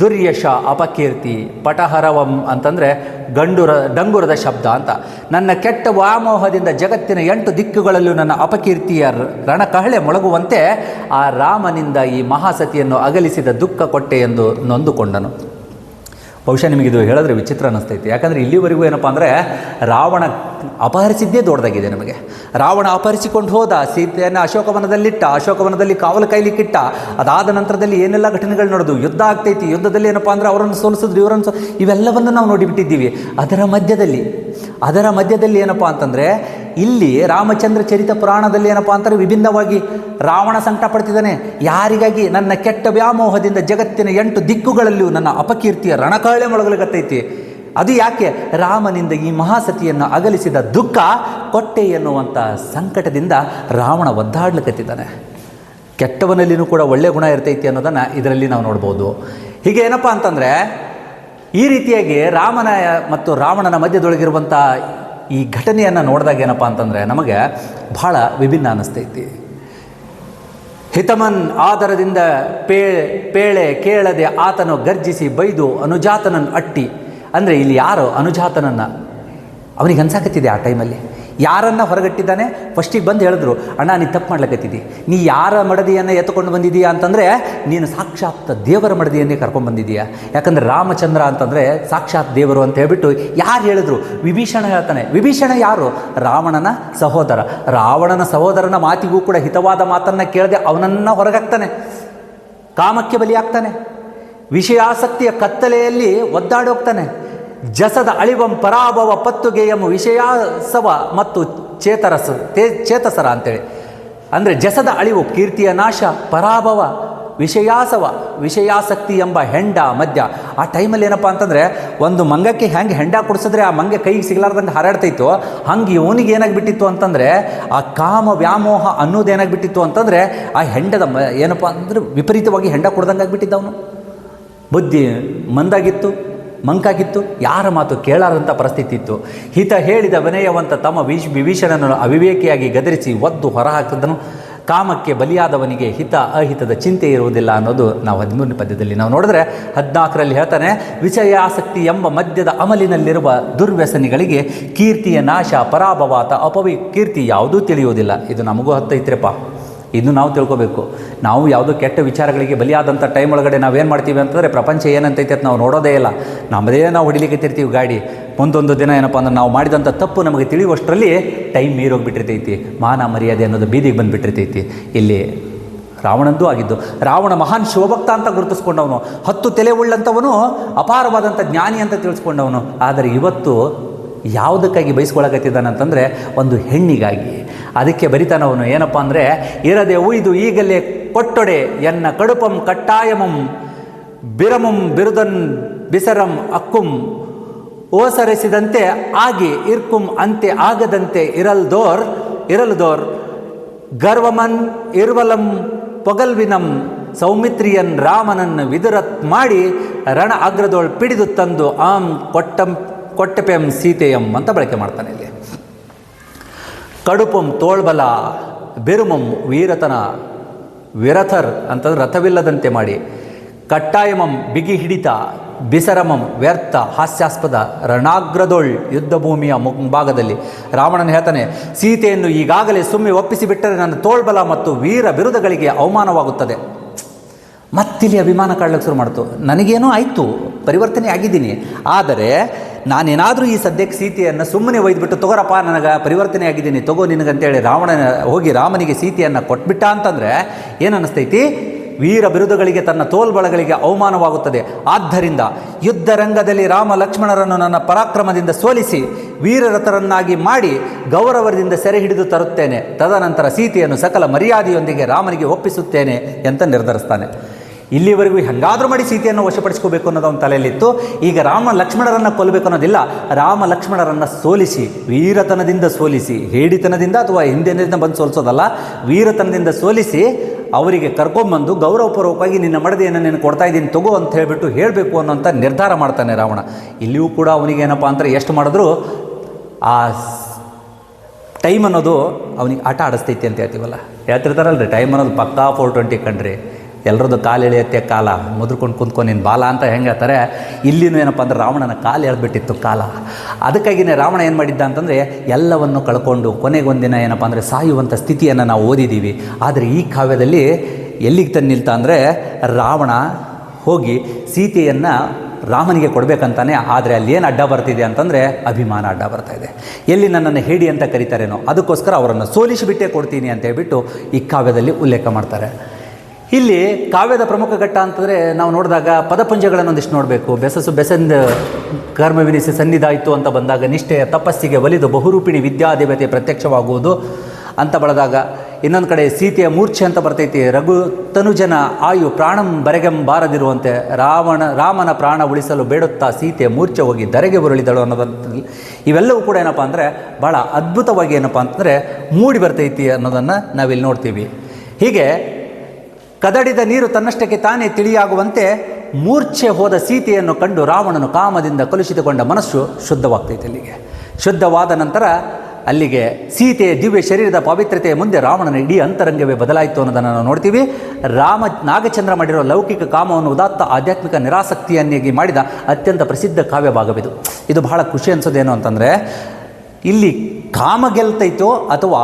ದುರ್ಯಶ ಅಪಕೀರ್ತಿ, ಪಟಹರವಂ ಅಂತಂದರೆ ಡಂಗುರದ ಶಬ್ದ ಅಂತ. ನನ್ನ ಕೆಟ್ಟ ವ್ಯಾಮೋಹದಿಂದ ಜಗತ್ತಿನ 8 ದಿಕ್ಕುಗಳಲ್ಲೂ ನನ್ನ ಅಪಕೀರ್ತಿಯ ರಣಕಹಳೆ ಮೊಳಗುವಂತೆ ಆ ರಾಮನಿಂದ ಈ ಮಹಾಸತಿಯನ್ನು ಅಗಲಿಸಿದ ದುಃಖ ಕೊಟ್ಟೆ ಎಂದು ನೊಂದುಕೊಂಡನು. ಬಹುಶಃ ನಿಮಗಿದು ಹೇಳಿದ್ರೆ ವಿಚಿತ್ರ ಅನ್ನಿಸ್ತೈತಿ. ಯಾಕಂದರೆ ಇಲ್ಲಿವರೆಗೂ ಏನಪ್ಪ ಅಂದರೆ ರಾವಣ ಅಪಹರಿಸಿದ್ದೇ ದೊಡ್ಡದಾಗಿದೆ ನಮಗೆ. ರಾವಣ ಅಪಹರಿಸಿಕೊಂಡು ಹೋದ, ಸೀತೆಯನ್ನು ಅಶೋಕವನದಲ್ಲಿಟ್ಟ, ಅಶೋಕವನದಲ್ಲಿ ಕಾವಲು ಕಾಯ್ಲಿಕ್ಕಿಟ್ಟ. ಅದಾದ ನಂತರದಲ್ಲಿ ಏನೆಲ್ಲ ಘಟನೆಗಳು ನಡೆದು ಯುದ್ಧ ಆಗ್ತೈತಿ. ಯುದ್ಧದಲ್ಲಿ ಏನಪ್ಪ ಅಂದರೆ ಅವರನ್ನು ಸೋಲಿಸಿದ್ರು, ಇವರನ್ನು ಇವೆಲ್ಲವನ್ನು ನಾವು ನೋಡಿಬಿಟ್ಟಿದ್ದೀವಿ. ಅದರ ಮಧ್ಯದಲ್ಲಿ ಏನಪ್ಪ ಅಂತಂದರೆ ಇಲ್ಲಿ ರಾಮಚಂದ್ರ ಚರಿತ ಪುರಾಣದಲ್ಲಿ ಏನಪ್ಪ ಅಂತಾರೆ ವಿಭಿನ್ನವಾಗಿ ರಾವಣ ಸಂಕಟ ಪಡ್ತಿದ್ದಾನೆ. ಯಾರಿಗಾಗಿ? ನನ್ನ ಕೆಟ್ಟ ವ್ಯಾಮೋಹದಿಂದ ಜಗತ್ತಿನ 8 ದಿಕ್ಕುಗಳಲ್ಲಿಯೂ ನನ್ನ ಅಪಕೀರ್ತಿಯ ರಣಕಹಳೆ ಮೊಳಗಲಿಗತ್ತೈತಿ. ಅದು ಯಾಕೆ? ರಾಮನಿಂದ ಈ ಮಹಾಸತಿಯನ್ನು ಅಗಲಿಸಿದ ದುಃಖ ಕೊಟ್ಟೆ ಎನ್ನುವಂಥ ಸಂಕಟದಿಂದ ರಾವಣ ಒದ್ದಾಡ್ಲಿಕ್ಕತ್ತಿದ್ದಾನೆ. ಕೆಟ್ಟವನಲ್ಲಿನೂ ಕೂಡ ಒಳ್ಳೆಯ ಗುಣ ಇರ್ತೈತಿ ಅನ್ನೋದನ್ನು ಇದರಲ್ಲಿ ನಾವು ನೋಡ್ಬೋದು. ಹೀಗೆ ಏನಪ್ಪ ಅಂತಂದರೆ ಈ ರೀತಿಯಾಗಿ ರಾಮನ ಮತ್ತು ರಾವಣನ ಮಧ್ಯದೊಳಗಿರುವಂಥ ಈ ಘಟನೆಯನ್ನು ನೋಡಿದಾಗ ಏನಪ್ಪ ಅಂತಂದರೆ ನಮಗೆ ಬಹಳ ವಿಭಿನ್ನ ಅನ್ನಿಸ್ತೈತಿ. ಹಿತಮನ್ ಆದರದಿಂದ ಪೇಳೆ ಕೇಳದೆ ಆತನು ಗರ್ಜಿಸಿ ಬೈದು ಅನುಜಾತನನ್ನು ಅಟ್ಟಿ. ಅಂದರೆ ಇಲ್ಲಿ ಯಾರು ಅನುಜಾತನನ್ನು ಅವನಿಗೆ ಅನ್ಸಾಕತ್ತಿದೆ ಆ ಟೈಮಲ್ಲಿ. ಯಾರನ್ನು ಹೊರಗಟ್ಟಿದ್ದಾನೆ? ಫಸ್ಟಿಗೆ ಬಂದು ಹೇಳಿದ್ರು, ಅಣ್ಣ ನೀ ತಪ್ಪು ಮಾಡ್ಲಕತ್ತಿದ್ದಿ, ನೀ ಯಾರ ಮಡದಿಯನ್ನು ಎತ್ತುಕೊಂಡು ಬಂದಿದ್ದೀಯಾ ಅಂತಂದರೆ ನೀನು ಸಾಕ್ಷಾತ್ ದೇವರ ಮಡದಿಯನ್ನೇ ಕರ್ಕೊಂಡು ಬಂದಿದ್ದೀಯಾ. ಯಾಕಂದರೆ ರಾಮಚಂದ್ರ ಅಂತಂದರೆ ಸಾಕ್ಷಾತ್ ದೇವರು ಅಂತ ಹೇಳ್ಬಿಟ್ಟು ಯಾರು ಹೇಳಿದ್ರು? ವಿಭೀಷಣ ಹೇಳ್ತಾನೆ. ವಿಭೀಷಣ ಯಾರು? ರಾವಣನ ಸಹೋದರ. ರಾವಣನ ಸಹೋದರನ ಮಾತಿಗೂ ಕೂಡ ಹಿತವಾದ ಮಾತನ್ನು ಕೇಳದೆ ಅವನನ್ನು ಹೊರಗಾಗ್ತಾನೆ, ಕಾಮಕ್ಕೆ ಬಲಿಯಾಗ್ತಾನೆ, ವಿಷಯಾಸಕ್ತಿಯ ಕತ್ತಲೆಯಲ್ಲಿ ಒದ್ದಾಡೋಗ್ತಾನೆ. ಜಸದ ಅಳಿವಂ ಪರಾಭವ ಪತ್ತುಗೆಯಂ ವಿಷಯಾಸವ ಮತ್ತು ಚೇತಸರ ಅಂತೇಳಿ. ಅಂದರೆ ಜಸದ ಅಳಿವು ಕೀರ್ತಿಯ ನಾಶ, ಪರಾಭವ, ವಿಷಯಾಸವ, ವಿಷಯಾಸಕ್ತಿ ಎಂಬ ಹೆಂಡ ಮದ್ಯ. ಆ ಟೈಮಲ್ಲಿ ಏನಪ್ಪ ಅಂತಂದರೆ ಒಂದು ಮಂಗಕ್ಕೆ ಹೆಂಗೆ ಹೆಂಡ ಕುಡಿಸಿದ್ರೆ ಆ ಮಂಗೆ ಕೈಗೆ ಸಿಗಲಾರ್ದಂಗೆ ಹಾರಾಡ್ತೈತೋ ಹಂಗೆ ಇವನಿಗೆ ಏನಾಗಿಬಿಟ್ಟಿತ್ತು ಅಂತಂದರೆ ಆ ಕಾಮ ವ್ಯಾಮೋಹ ಅನ್ನೋದೇನಾಗಿಬಿಟ್ಟಿತ್ತು ಅಂತಂದರೆ ಆ ಹೆಂಡದ ಏನಪ್ಪ ಅಂದರೆ ವಿಪರೀತವಾಗಿ ಹೆಂಡ ಕುಡ್ದಂಗೆ ಆಗಿಬಿಟ್ಟಿದ್ದವನು. ಬುದ್ಧಿ ಮಂದಾಗಿತ್ತು, ಮಂಕಾಗಿತ್ತು, ಯಾರ ಮಾತು ಕೇಳಾರಂಥ ಪರಿಸ್ಥಿತಿ ಇತ್ತು. ಹಿತ ಹೇಳಿದ ವಿನಯವಂತ ತಮ್ಮ ವಿಭೀಷಣನನ್ನು ಅವಿವೇಕಿಯಾಗಿ ಗದರಿಸಿ ಒದ್ದು ಹೊರಹಾಕಿದನು. ಕಾಮಕ್ಕೆ ಬಲಿಯಾದವನಿಗೆ ಹಿತ ಅಹಿತದ ಚಿಂತೆ ಇರುವುದಿಲ್ಲ ಅನ್ನೋದು ನಾವು 13ನೇ ಪದ್ಯದಲ್ಲಿ ನಾವು ನೋಡಿದ್ರೆ 14ರಲ್ಲಿ ಹೇಳ್ತಾನೆ, ವಿಷಯಾಸಕ್ತಿ ಎಂಬ ಮದ್ಯದ ಅಮಲಿನಲ್ಲಿರುವ ದುರ್ವ್ಯಸನಿಗಳಿಗೆ ಕೀರ್ತಿಯ ನಾಶ, ಪರಾಭವಾತ, ಕೀರ್ತಿ ಯಾವುದೂ ತಿಳಿಯುವುದಿಲ್ಲ. ಇದು ನಮಗೂ ಹತ್ತೈತ್ರಿಪ್ಪ. ಇನ್ನು ನಾವು ತಿಳ್ಕೊಬೇಕು. ನಾವು ಯಾವುದೋ ಕೆಟ್ಟ ವಿಚಾರಗಳಿಗೆ ಬಲಿಯಾದಂಥ ಟೈಮ್ ಒಳಗಡೆ ನಾವೇನು ಮಾಡ್ತೀವಿ ಅಂತಂದರೆ ಪ್ರಪಂಚ ಏನಂತೈತೆ ಅಂತ ನಾವು ನೋಡೋದೇ ಇಲ್ಲ. ನಮ್ಮದೇ ನಾವು ಹೊಡಿಲಿಕ್ಕೆ ತಿರ್ತೀವಿ ಗಾಡಿ. ಮುಂದೊಂದು ದಿನ ಏನಪ್ಪ ಅಂದ್ರೆ ನಾವು ಮಾಡಿದಂಥ ತಪ್ಪು ನಮಗೆ ತಿಳಿಯುವಷ್ಟರಲ್ಲಿ ಟೈಮ್ ಮೀರೋಗಿಬಿಟ್ಟಿರ್ತೈತಿ. ಮಾನ ಮರ್ಯಾದೆ ಅನ್ನೋದು ಬೀದಿಗೆ ಬಂದುಬಿಟ್ಟಿರ್ತೈತಿ. ಇಲ್ಲಿ ರಾವಣಂದೂ ಆಗಿದ್ದು. ರಾವಣ ಮಹಾನ್ ಶಿವಭಕ್ತ ಅಂತ ಗುರುತಿಸ್ಕೊಂಡವನು, 10 ತಲೆ ಉಳ್ಳಂಥವನು, ಅಪಾರವಾದಂಥ ಜ್ಞಾನಿ ಅಂತ ತಿಳಿಸ್ಕೊಂಡವನು. ಆದರೆ ಇವತ್ತು ಯಾವುದಕ್ಕಾಗಿ ಬಯಸ್ಕೊಳಕತ್ತಿದ್ದಾನಂತಂದರೆ ಒಂದು ಹೆಣ್ಣಿಗಾಗಿ. ಅದಕ್ಕೆ ಬರಿತಾನವನು ಏನಪ್ಪ ಅಂದರೆ, ಇರದೆ ಉಯ್ದು ಈಗಲೇ ಕೊಟ್ಟೊಡೆ ಎನ್ನ ಕಡುಪಂ ಕಟ್ಟಾಯಮಂ ಬಿರಮಂ ಬಿರುದನ್ ಬಿಸರಂ ಅಕ್ಕುಂ ಓಸರಿಸಿದಂತೆ ಆಗಿ ಇರ್ಕುಂ ಅಂತೆ ಆಗದಂತೆ ಇರಲ್ದೋರ್ ಗರ್ವಮನ್ ಇರ್ವಲಂ ಪೊಗಲ್ವಿನಂ ಸೌಮಿತ್ರಿಯನ್ ರಾಮನನ್ನು ವಿದುರತ್ ಮಾಡಿ ರಣ ಅಗ್ರದೋಳ್ ಪಿಡಿದು ತಂದು ಆಂ ಕೊಟ್ಟಪೆಂ ಸೀತೆಯಂ ಅಂತ ಬಳಕೆ ಮಾಡ್ತಾನೆ ಇಲ್ಲಿ. ಕಡುಪಂ ತೋಳ್ಬಲ, ಬೆರುಮಂ ವೀರತನ, ವಿರಥರ್ ಅಂತಂದ್ರೆ ರಥವಿಲ್ಲದಂತೆ ಮಾಡಿ, ಕಟ್ಟಾಯಮಂ ಬಿಗಿ ಹಿಡಿತ, ಬಿಸರಮಂ ವ್ಯರ್ಥ ಹಾಸ್ಯಾಸ್ಪದ, ರಣಾಗ್ರದೊಳ್ ಯುದ್ಧ ಭೂಮಿಯ ಮುಂಭಾಗದಲ್ಲಿ. ರಾವಣನ ಹೇಳ್ತಾನೆ, ಸೀತೆಯನ್ನು ಈಗಾಗಲೇ ಸುಮ್ಮನೆ ಒಪ್ಪಿಸಿಬಿಟ್ಟರೆ ನನ್ನ ತೋಳ್ಬಲ ಮತ್ತು ವೀರ ಬಿರುದಗಳಿಗೆ ಅವಮಾನವಾಗುತ್ತದೆ. ಮತ್ತಿಲ್ಲಿ ಅಭಿಮಾನ ಕಾಡ್ಲಿಕ್ಕೆ ಶುರು ಮಾಡ್ತು. ನನಗೇನೋ ಆಯಿತು, ಪರಿವರ್ತನೆ ಆಗಿದ್ದೀನಿ, ಆದರೆ ನಾನೇನಾದರೂ ಈ ಸದ್ಯಕ್ಕೆ ಸೀತೆಯನ್ನು ಸುಮ್ಮನೆ ಒಯ್ದುಬಿಟ್ಟು ತಗೋರಪ್ಪ ನನಗೆ ಪರಿವರ್ತನೆ ಆಗಿದ್ದೀನಿ ತಗೋ ನಿನಗಂತೇಳಿ ಹೋಗಿ ರಾಮನಿಗೆ ಸೀತೆಯನ್ನು ಕೊಟ್ಬಿಟ್ಟ ಅಂತಂದರೆ ಏನು ಅನ್ನಿಸ್ತೈತಿ? ವೀರ ಬಿರುದುಗಳಿಗೆ ತನ್ನ ತೋಲ್ಬಳಗಳಿಗೆ ಅವಮಾನವಾಗುತ್ತದೆ. ಆದ್ದರಿಂದ ಯುದ್ಧ ರಂಗದಲ್ಲಿ ರಾಮ ಲಕ್ಷ್ಮಣರನ್ನು ನನ್ನ ಪರಾಕ್ರಮದಿಂದ ಸೋಲಿಸಿ ವೀರರಥರನ್ನಾಗಿ ಮಾಡಿ ಗೌರವದಿಂದ ಸೆರೆ ಹಿಡಿದು ತರುತ್ತೇನೆ. ತದನಂತರ ಸೀತೆಯನ್ನು ಸಕಲ ಮರ್ಯಾದೆಯೊಂದಿಗೆ ರಾಮನಿಗೆ ಒಪ್ಪಿಸುತ್ತೇನೆ ಅಂತ ನಿರ್ಧರಿಸ್ತಾನೆ. ಇಲ್ಲಿವರೆಗೂ ಹೆಂಗಾದರೂ ಮಾಡಿ ಸೀತೆಯನ್ನು ವಶಪಡಿಸ್ಕೋಬೇಕು ಅನ್ನೋದು ಅವನ ತಲೆಯಲ್ಲಿತ್ತು. ಈಗ ರಾಮ ಲಕ್ಷ್ಮಣರನ್ನು ಕೊಲ್ಲಬೇಕು ಅನ್ನೋದಿಲ್ಲ, ರಾಮ ಲಕ್ಷ್ಮಣರನ್ನು ಸೋಲಿಸಿ, ವೀರತನದಿಂದ ಸೋಲಿಸಿ, ಹೇಡಿತನದಿಂದ ಅಥವಾ ಹಿಂದಿನಿಂದ ಬಂದು ಸೋಲಿಸೋದಲ್ಲ, ವೀರತನದಿಂದ ಸೋಲಿಸಿ ಅವರಿಗೆ ಕರ್ಕೊಂಬಂದು ಗೌರವಪೂರ್ವಕವಾಗಿ ನಿನ್ನ ಮಡದಿಯನ್ನು ನೀನು ಕೊಡ್ತಾ ಇದ್ದೀನಿ ತಗೋ ಅಂತ ಹೇಳಿಬಿಟ್ಟು ಹೇಳಬೇಕು ಅನ್ನೋಂಥ ನಿರ್ಧಾರ ಮಾಡ್ತಾನೆ ರಾವಣ. ಇಲ್ಲಿಯೂ ಕೂಡ ಅವನಿಗೆ ಏನಪ್ಪ ಅಂತಾರೆ, ಎಷ್ಟು ಮಾಡಿದ್ರು ಆ ಟೈಮ್ ಅನ್ನೋದು ಅವನಿಗೆ ಆಟ ಆಡಿಸ್ತೈತಿ ಅಂತ ಹೇಳ್ತೀವಲ್ಲ, ಹೇಳ್ತಿರ್ತಾರಲ್ರಿ, ಟೈಮ್ ಅನ್ನೋದು ಪಕ್ಕಾ 420 ಕಣ್ರಿ. ಎಲ್ಲರದ್ದು ಕಾಲು ಎಳೆಯತ್ತೆ ಕಾಲ ಮುದ್ರಕೊಂಡು ಕುಂತ್ಕೊಂಡು ನಿನ್ನ ಬಾಲ ಅಂತ ಹೆಂಗೆ ಹೇಳ್ತಾರೆ, ಇಲ್ಲಿನೂ ಏನಪ್ಪ ಅಂದ್ರೆ ರಾವಣನ ಕಾಲು ಎಳೆದ್ಬಿಟ್ಟಿತ್ತು ಕಾಲ. ಅದಕ್ಕಾಗಿಯೇ ರಾವಣ ಏನು ಮಾಡಿದ್ದ ಅಂತಂದರೆ ಎಲ್ಲವನ್ನು ಕಳ್ಕೊಂಡು ಕೊನೆಗೊಂದಿನ ಏನಪ್ಪ ಅಂದರೆ ಸಾಯುವಂಥ ಸ್ಥಿತಿಯನ್ನು ನಾವು ಓದಿದ್ದೀವಿ. ಆದರೆ ಈ ಕಾವ್ಯದಲ್ಲಿ ಎಲ್ಲಿಗೆ ತಂದು ನಿಲ್ತಾ ಅಂದರೆ ರಾವಣ ಹೋಗಿ ಸೀತೆಯನ್ನು ರಾಮನಿಗೆ ಕೊಡಬೇಕಂತಾನೆ. ಆದರೆ ಅಲ್ಲಿ ಏನು ಅಡ್ಡ ಬರ್ತಿದೆ ಅಂತಂದರೆ ಅಭಿಮಾನ ಅಡ್ಡ ಬರ್ತಾಯಿದೆ. ಎಲ್ಲಿ ನನ್ನನ್ನು ಹೇಡಿ ಅಂತ ಕರೀತಾರೇನೋ ಅದಕ್ಕೋಸ್ಕರ ಅವರನ್ನು ಸೋಲಿಸಿಬಿಟ್ಟೇ ಕೊಡ್ತೀನಿ ಅಂತ ಹೇಳ್ಬಿಟ್ಟು ಈ ಕಾವ್ಯದಲ್ಲಿ ಉಲ್ಲೇಖ ಮಾಡ್ತಾರೆ. ಇಲ್ಲಿ ಕಾವ್ಯದ ಪ್ರಮುಖ ಘಟ್ಟ ಅಂತಂದರೆ ನಾವು ನೋಡಿದಾಗ ಪದಪುಂಜಗಳನ್ನು ಒಂದಿಷ್ಟು ನೋಡಬೇಕು. ಬೆಸೆಂದ ಕರ್ಮವಿನಿಸಿ ಸನ್ನಿಧಾಯಿತು ಅಂತ ಬಂದಾಗ ನಿಷ್ಠೆಯ ತಪಸ್ಸಿಗೆ ಒಲಿದು ಬಹುರೂಪಿಣಿ ವಿದ್ಯಾದೇವತೆ ಪ್ರತ್ಯಕ್ಷವಾಗುವುದು ಅಂತ ಬಳದಾಗ, ಇನ್ನೊಂದು ಕಡೆ ಸೀತೆಯ ಮೂರ್ಛೆ ಅಂತ ಬರ್ತೈತಿ. ರಘು ತನುಜನ ಆಯು ಪ್ರಾಣಂ ಬರೆಗೆಂಬಾರದಿರುವಂತೆ ರಾಮನ ಪ್ರಾಣ ಉಳಿಸಲು ಬೇಡುತ್ತಾ ಸೀತೆ ಮೂರ್ಛೆ ಹೋಗಿ ಧರೆಗೆ ಉರುಳಿದಳು ಅನ್ನೋದಂತ ಇವೆಲ್ಲವೂ ಕೂಡ ಏನಪ್ಪ ಅಂದರೆ ಭಾಳ ಅದ್ಭುತವಾಗಿ ಏನಪ್ಪ ಅಂತಂದರೆ ಮೂಡಿ ಬರ್ತೈತಿ ಅನ್ನೋದನ್ನು ನಾವಿಲ್ಲಿ ನೋಡ್ತೀವಿ. ಹೀಗೆ ಕದಡಿದ ನೀರು ತನ್ನಷ್ಟಕ್ಕೆ ತಾನೇ ತಿಳಿಯಾಗುವಂತೆ ಮೂರ್ಛೆ ಹೋದ ಸೀತೆಯನ್ನು ಕಂಡು ರಾವಣನು ಕಾಮದಿಂದ ಕಲುಷಿತಗೊಂಡ ಮನಸ್ಸು ಶುದ್ಧವಾಗ್ತೈತೆ. ಅಲ್ಲಿಗೆ ಶುದ್ಧವಾದ ನಂತರ ಅಲ್ಲಿಗೆ ಸೀತೆಯ ದಿವ್ಯ ಶರೀರದ ಪವಿತ್ರತೆಯ ಮುಂದೆ ರಾವಣನ ಇಡೀ ಅಂತರಂಗವೇ ಬದಲಾಯಿತು ಅನ್ನೋದನ್ನು ನಾವು ನೋಡ್ತೀವಿ. ನಾಗಚಂದ್ರ ಮಾಡಿರೋ ಲೌಕಿಕ ಕಾಮವನ್ನು ಉದಾತ್ತ ಆಧ್ಯಾತ್ಮಿಕ ನಿರಾಸಕ್ತಿಯನ್ನಾಗಿ ಮಾಡಿದ ಅತ್ಯಂತ ಪ್ರಸಿದ್ಧ ಕಾವ್ಯ ಭಾಗವಿದು. ಇದು ಬಹಳ ಖುಷಿ ಅನಿಸೋದೇನು ಅಂತಂದರೆ, ಇಲ್ಲಿ ಕಾಮ ಗೆಲ್ತೈತೋ ಅಥವಾ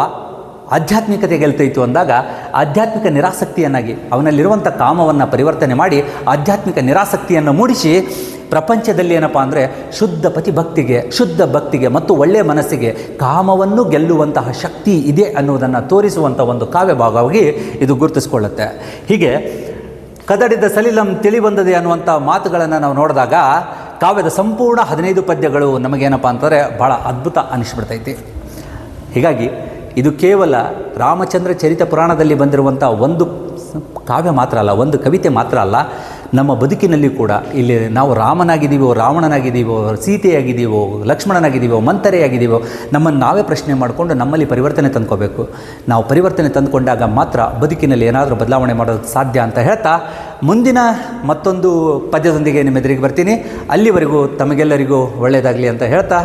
ಆಧ್ಯಾತ್ಮಿಕತೆ ಗೆಲ್ತೈತು ಅಂದಾಗ ಆಧ್ಯಾತ್ಮಿಕ ನಿರಾಸಕ್ತಿಯನ್ನಾಗಿ ಅವನಲ್ಲಿರುವಂಥ ಕಾಮವನ್ನು ಪರಿವರ್ತನೆ ಮಾಡಿ ಆಧ್ಯಾತ್ಮಿಕ ನಿರಾಸಕ್ತಿಯನ್ನು ಮೂಡಿಸಿ ಪ್ರಪಂಚದಲ್ಲಿ ಏನಪ್ಪ ಅಂದರೆ ಶುದ್ಧ ಭಕ್ತಿಗೆ ಮತ್ತು ಒಳ್ಳೆಯ ಮನಸ್ಸಿಗೆ ಕಾಮವನ್ನು ಗೆಲ್ಲುವಂತಹ ಶಕ್ತಿ ಇದೆ ಅನ್ನುವುದನ್ನು ತೋರಿಸುವಂಥ ಒಂದು ಕಾವ್ಯ ಭಾಗವಾಗಿ ಇದು ಗುರುತಿಸ್ಕೊಳ್ಳುತ್ತೆ. ಹೀಗೆ ಕದಡಿದ ಸಲಿಲಂ ತಿಳಿಬಂದದೆ ಅನ್ನುವಂಥ ಮಾತುಗಳನ್ನು ನಾವು ನೋಡಿದಾಗ ಕಾವ್ಯದ ಸಂಪೂರ್ಣ 15 ಪದ್ಯಗಳು ನಮಗೇನಪ್ಪ ಅಂತಂದರೆ ಭಾಳ ಅದ್ಭುತ ಅನಿಸ್ಬಿಡ್ತೈತಿ. ಹೀಗಾಗಿ ಇದು ಕೇವಲ ರಾಮಚಂದ್ರ ಚರಿತ ಪುರಾಣದಲ್ಲಿ ಬಂದಿರುವಂಥ ಒಂದು ಕಾವ್ಯ ಮಾತ್ರ ಅಲ್ಲ, ಒಂದು ಕವಿತೆ ಮಾತ್ರ ಅಲ್ಲ. ನಮ್ಮ ಬದುಕಿನಲ್ಲಿ ಕೂಡ ಇಲ್ಲಿ ನಾವು ರಾಮನಾಗಿದ್ದೀವೋ, ರಾವಣನಾಗಿದ್ದೀವೋ, ಸೀತೆಯಾಗಿದ್ದೀವೋ, ಲಕ್ಷ್ಮಣನಾಗಿದ್ದೀವೋ, ಮಂಥರೆಯಾಗಿದ್ದೀವೋ, ನಮ್ಮನ್ನು ನಾವೇ ಪ್ರಶ್ನೆ ಮಾಡಿಕೊಂಡು ನಮ್ಮಲ್ಲಿ ಪರಿವರ್ತನೆ ತಂದ್ಕೋಬೇಕು. ನಾವು ಪರಿವರ್ತನೆ ತಂದುಕೊಂಡಾಗ ಮಾತ್ರ ಬದುಕಿನಲ್ಲಿ ಏನಾದರೂ ಬದಲಾವಣೆ ಮಾಡೋದು ಸಾಧ್ಯ ಅಂತ ಹೇಳ್ತಾ ಮುಂದಿನ ಮತ್ತೊಂದು ಪದ್ಯದೊಂದಿಗೆ ನಿಮ್ಮ ಎದುರಿಗೆ ಬರ್ತೀನಿ. ಅಲ್ಲಿವರೆಗೂ ತಮಗೆಲ್ಲರಿಗೂ ಒಳ್ಳೆಯದಾಗಲಿ ಅಂತ ಹೇಳ್ತಾ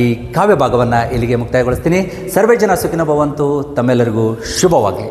ಈ ಕಾವ್ಯ ಭಾಗವನ್ನು ಇಲ್ಲಿಗೆ ಮುಕ್ತಾಯಗೊಳಿಸ್ತೀನಿ. ಸರ್ವೇ ಜನ ಸುಖಿನೋ ಭವಂತು. ತಮ್ಮೆಲ್ಲರಿಗೂ ಶುಭವಾಗಲಿ.